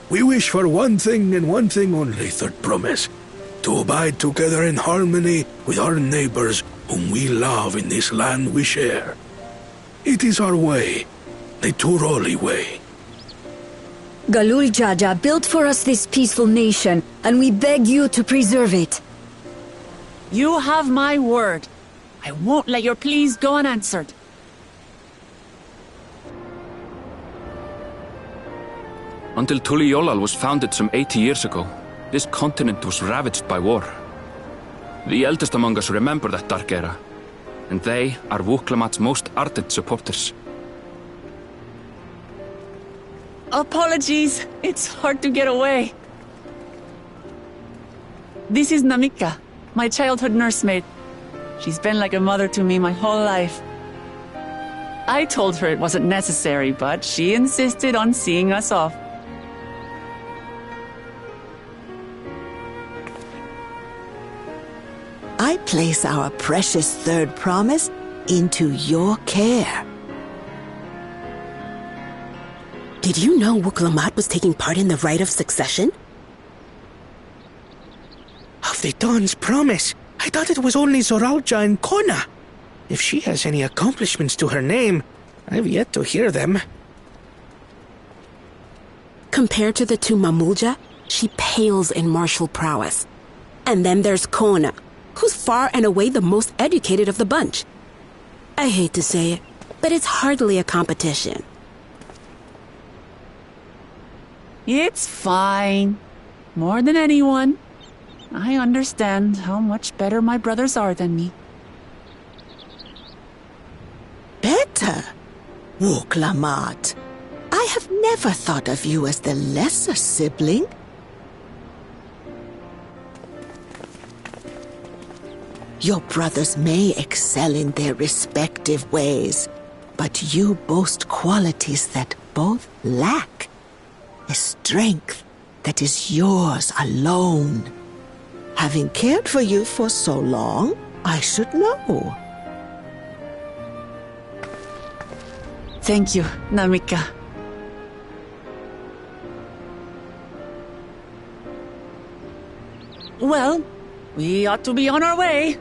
We wish for one thing and one thing only, Third Promise. To abide together in harmony with our neighbors whom we love in this land we share. It is our way, the Turali way. Galul Jaja built for us this peaceful nation, and we beg you to preserve it. You have my word. I won't let your pleas go unanswered. Until Tuliyollal was founded some 80 years ago, this continent was ravaged by war. The eldest among us remember that dark era, and they are Wuklamat's most ardent supporters. Apologies, it's hard to get away. This is Namika, my childhood nursemaid. She's been like a mother to me my whole life. I told her it wasn't necessary, but she insisted on seeing us off. I place our precious Third Promise into your care. Did you know Wuklamat was taking part in the rite of succession? Of the Dawn's promise? I thought it was only Zoralja and Kona. If she has any accomplishments to her name, I've yet to hear them. Compared to the two Mamulja, she pales in martial prowess. And then there's Kona, who's far and away the most educated of the bunch. I hate to say it, but it's hardly a competition. It's fine. More than anyone. I understand how much better my brothers are than me. Better? Wuklamat, I have never thought of you as the lesser sibling. Your brothers may excel in their respective ways, but you boast qualities that both lack. A strength that is yours alone. Having cared for you for so long, I should know. Thank you, Namika. Well, we ought to be on our way.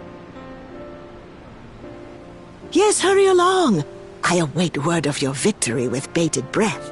Yes, hurry along. I await word of your victory with bated breath.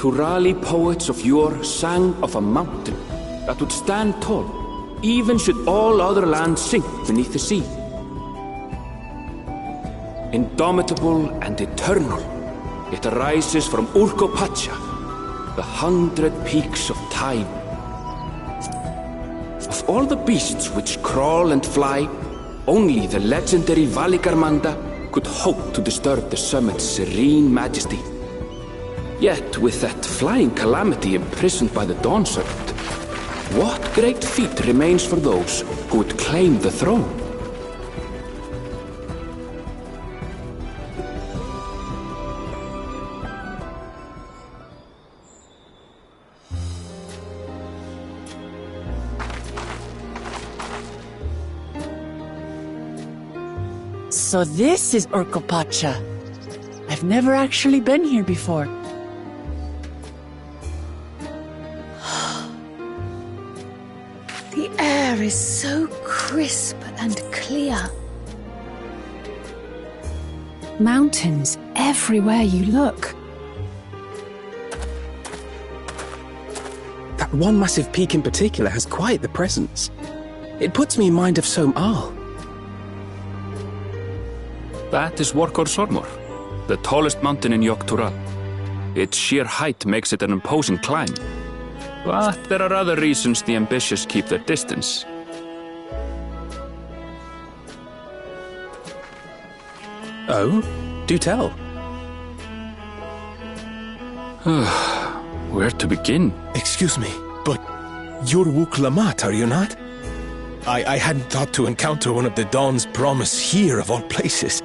Turali poets of yore sang of a mountain that would stand tall, even should all other lands sink beneath the sea. Indomitable and eternal, it arises from Urkopacha, the 100 peaks of time. Of all the beasts which crawl and fly, only the legendary Valigarmanda could hope to disturb the summit's serene majesty. Yet, with that flying calamity imprisoned by the Dawn Serpent, what great feat remains for those who would claim the throne? So this is Urkopacha. I've never actually been here before. The air is so crisp and clear. Mountains everywhere you look. That one massive peak in particular has quite the presence. It puts me in mind of Som Al. That is Workor Sormor, the tallest mountain in Yogg-Tural. Its sheer height makes it an imposing climb. But there are other reasons the ambitious keep their distance. Oh? Do tell. Where to begin? Excuse me, but you're Wuk Lamat, are you not? I hadn't thought to encounter one of the Dawn's Promise here, of all places.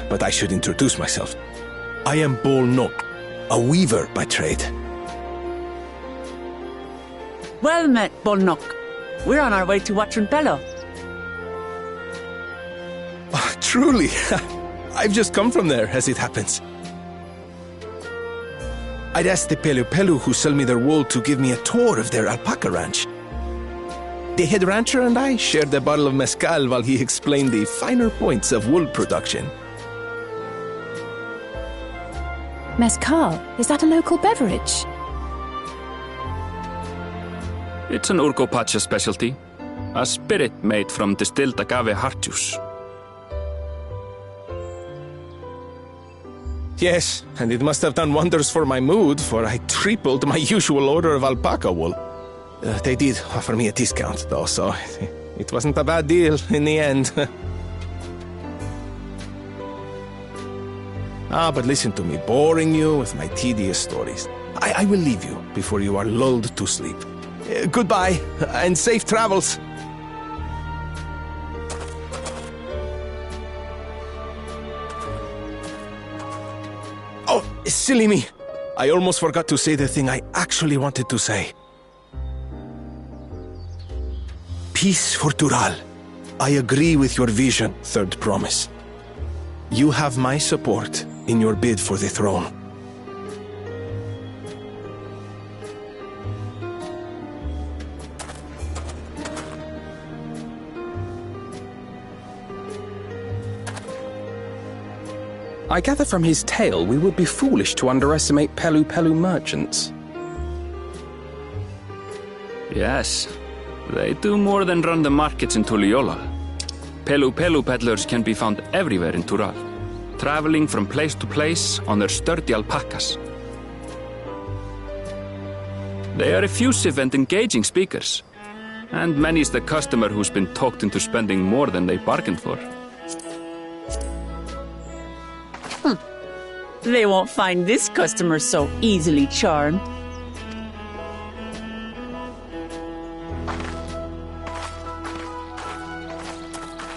But I should introduce myself. I am Bol Nok, a weaver by trade. Well met, Bolnok. We're on our way to Watrin Pello. Truly, I've just come from there, as it happens. I'd asked the Pelu Pelu who sell me their wool to give me a tour of their alpaca ranch. The head rancher and I shared a bottle of mezcal while he explained the finer points of wool production. Mezcal? Is that a local beverage? It's an Urkopacha specialty, a spirit made from distilled agave heart juice. Yes, and it must have done wonders for my mood, for I tripled my usual order of alpaca wool. They did offer me a discount, though, so it wasn't a bad deal in the end. But listen to me, boring you with my tedious stories. I will leave you before you are lulled to sleep. Goodbye, and safe travels. Oh, silly me. I almost forgot to say the thing I actually wanted to say. Peace for Tural. I agree with your vision, Third Promise. You have my support in your bid for the throne. I gather from his tale we would be foolish to underestimate Pelu Pelu merchants. Yes, they do more than run the markets in Tuliyollal. Pelu Pelu peddlers can be found everywhere in Tural, traveling from place to place on their sturdy alpacas. They are effusive and engaging speakers, and many's the customer who's been talked into spending more than they bargained for. They won't find this customer so easily charmed.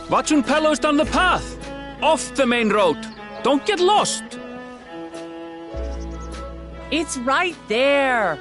Watrin Pello's down the path! Off the main road! Don't get lost! It's right there!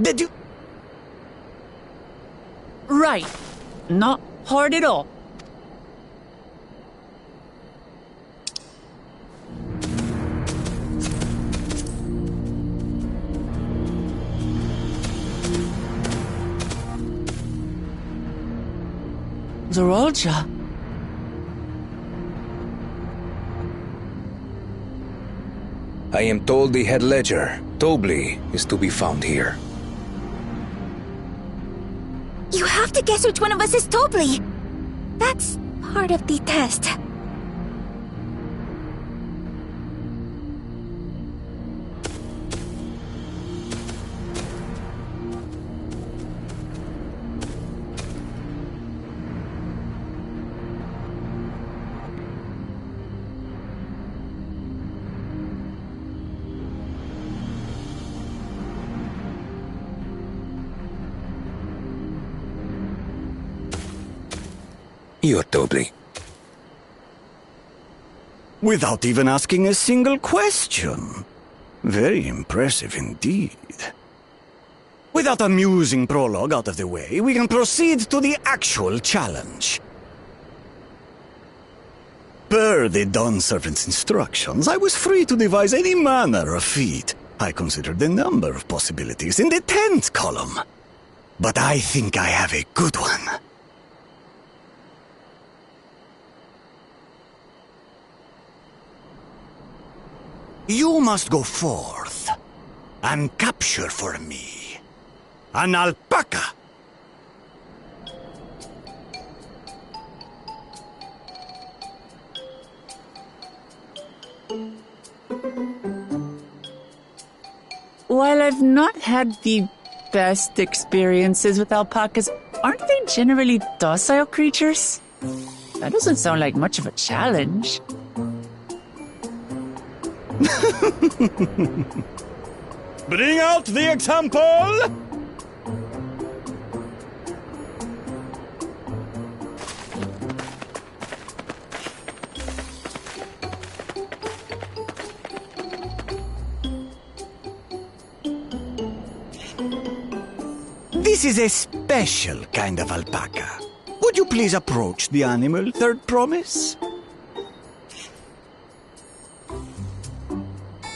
Did you... Right. Not hard at all. Zoraal Ja. I am told the head ledger, Tobli, is to be found here. You have to guess which one of us is Tobli. That's part of the test. You're Tobli. Without even asking a single question. Very impressive indeed. With that amusing prologue out of the way, we can proceed to the actual challenge. Per the Dawn Servant's instructions, I was free to devise any manner of feat. I considered the number of possibilities in the 10th column. But I think I have a good one. You must go forth and capture for me an alpaca. While I've not had the best experiences with alpacas, aren't they generally docile creatures? That doesn't sound like much of a challenge. Bring out the example! This is a special kind of alpaca. Would you please approach the animal, Third Promise?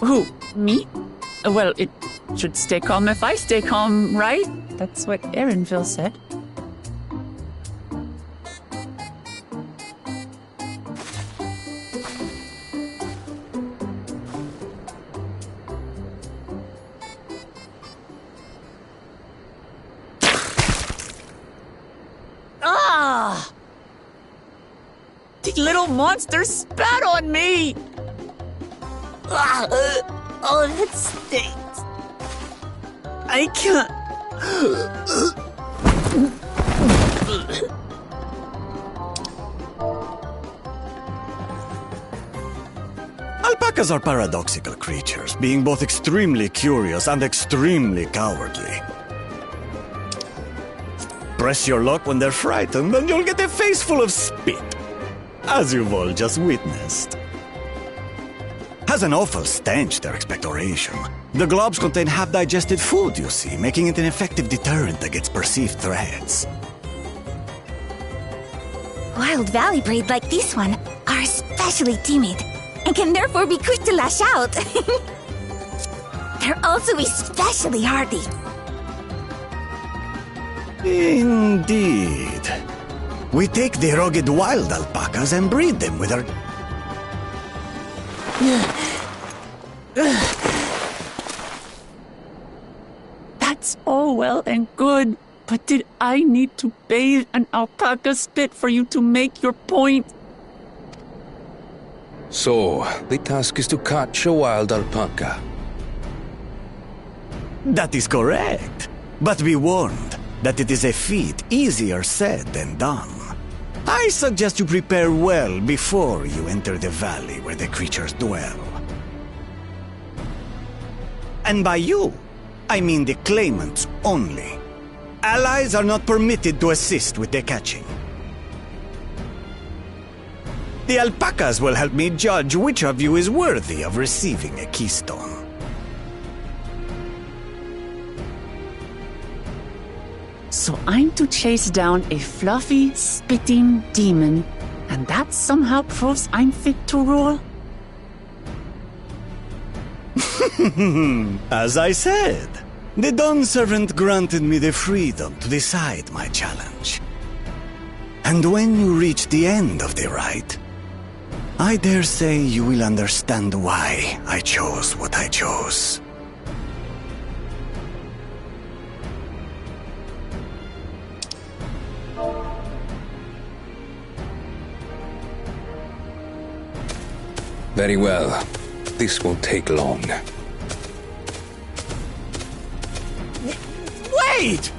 Who? Me? Well, it should stay calm if I stay calm, right? That's what Erenville said. Ah! The little monster spat on me! Oh, that stinks. I can't. Alpacas are paradoxical creatures, being both extremely curious and extremely cowardly. Press your luck when they're frightened, and you'll get a face full of spit, as you've all just witnessed. Has an awful stench, their expectoration. The globs contain half-digested food, you see, making it an effective deterrent against perceived threats. Wild valley breed like this one are especially timid and can therefore be quick to lash out. They're also especially hardy. Indeed. We take the rugged wild alpacas and breed them with our... That's all well and good, but did I need to bathe an alpaca spit for you to make your point? So, the task is to catch a wild alpaca. That is correct. But be warned that it is a feat easier said than done. I suggest you prepare well before you enter the valley where the creatures dwell. And by you, I mean the claimants only. Allies are not permitted to assist with the catching. The alpacas will help me judge which of you is worthy of receiving a keystone. So I'm to chase down a fluffy, spitting demon, and that somehow proves I'm fit to rule? As I said, the Dawn Servant granted me the freedom to decide my challenge. And when you reach the end of the rite, I dare say you will understand why I chose what I chose. Very well. This won't take long. Wait!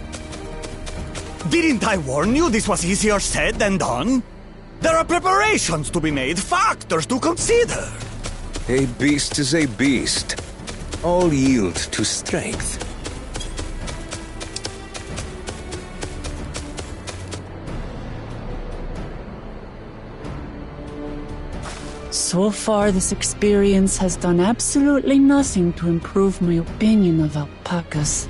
Didn't I warn you this was easier said than done? There are preparations to be made, factors to consider. A beast is a beast. All yield to strength. So far, this experience has done absolutely nothing to improve my opinion of alpacas.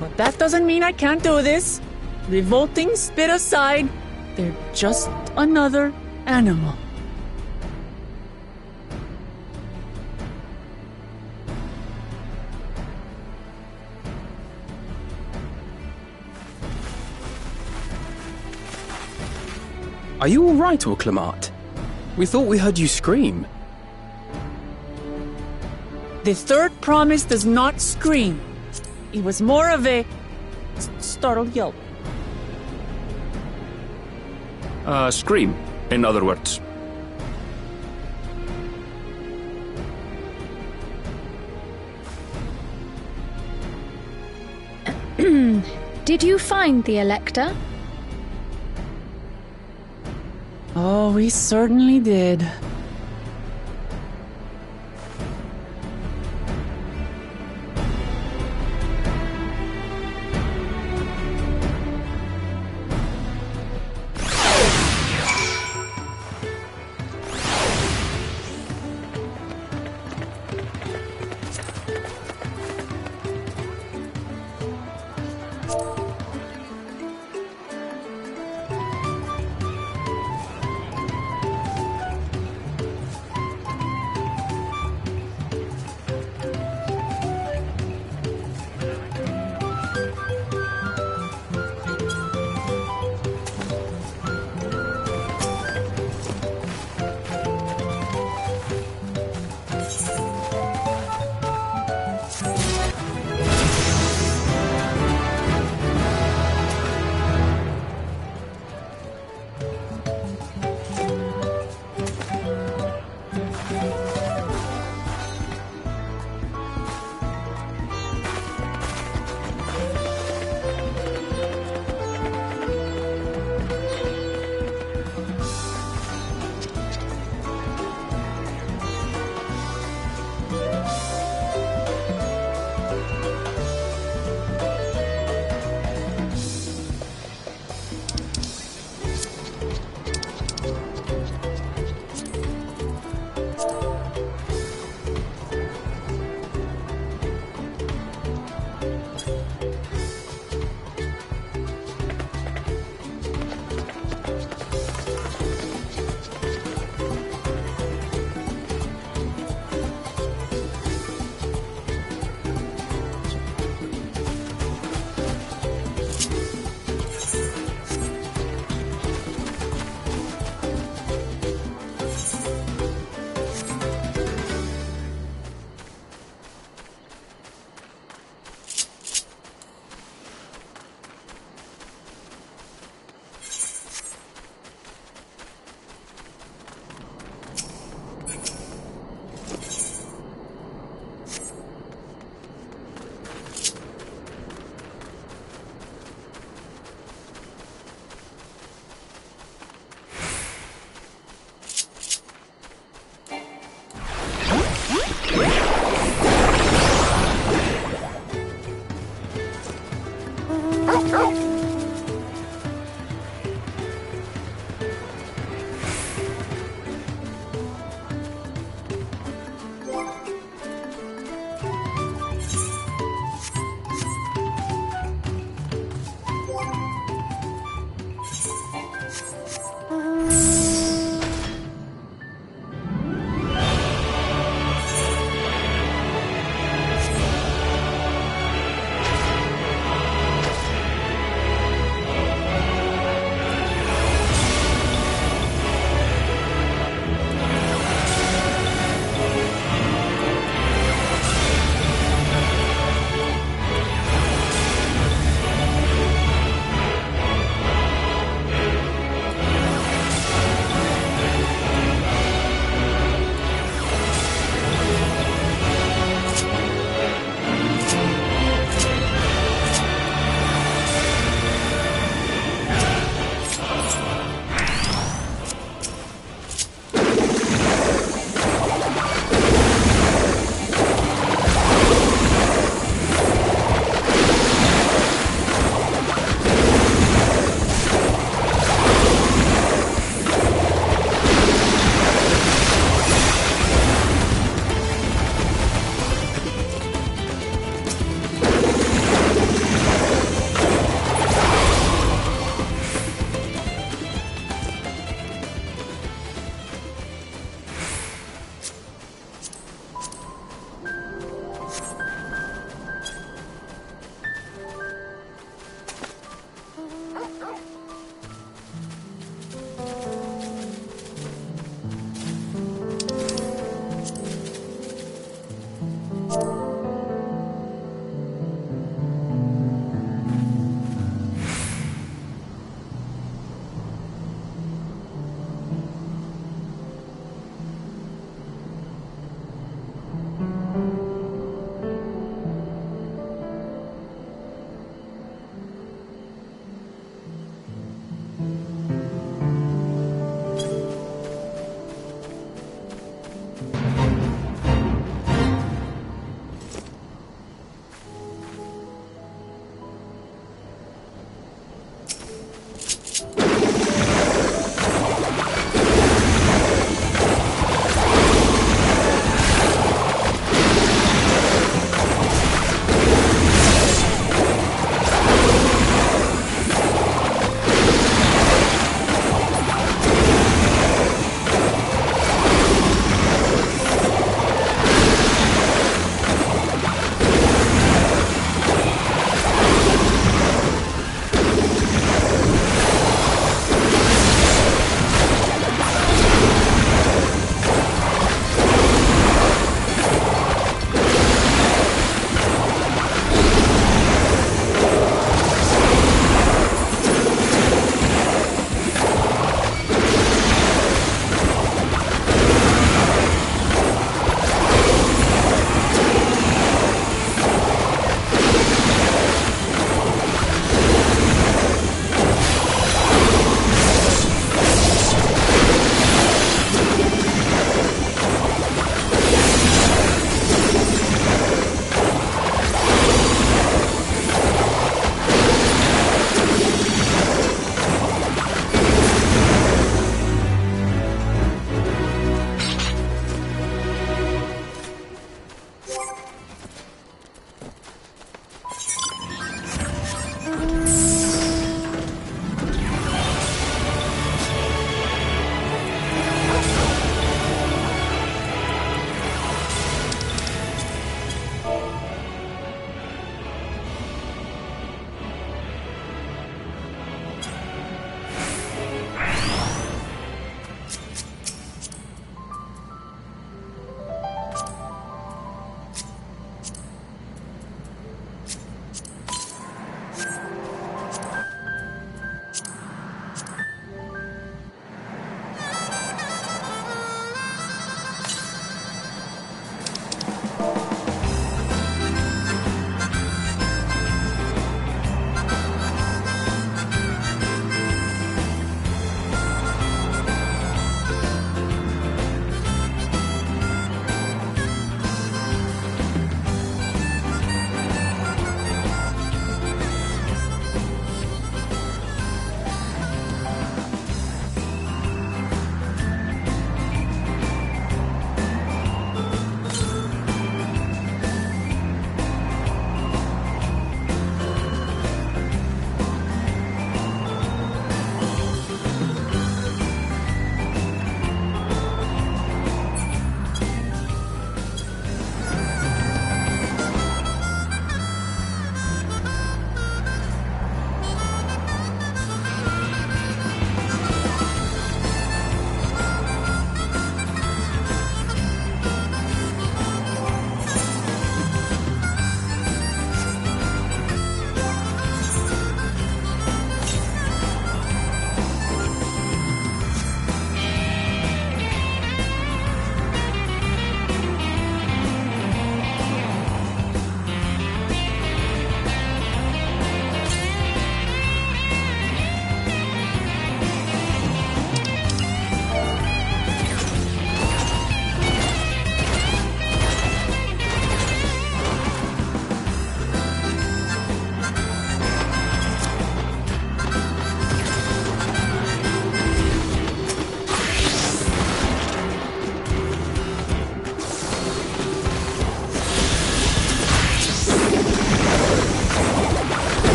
But that doesn't mean I can't do this. Revolting spit aside, they're just another animal. Are you all right, Orclamart? We thought we heard you scream. The third promise does not scream. It was more of a startled yelp. Scream, in other words. Did you find the Elector? Oh, we certainly did.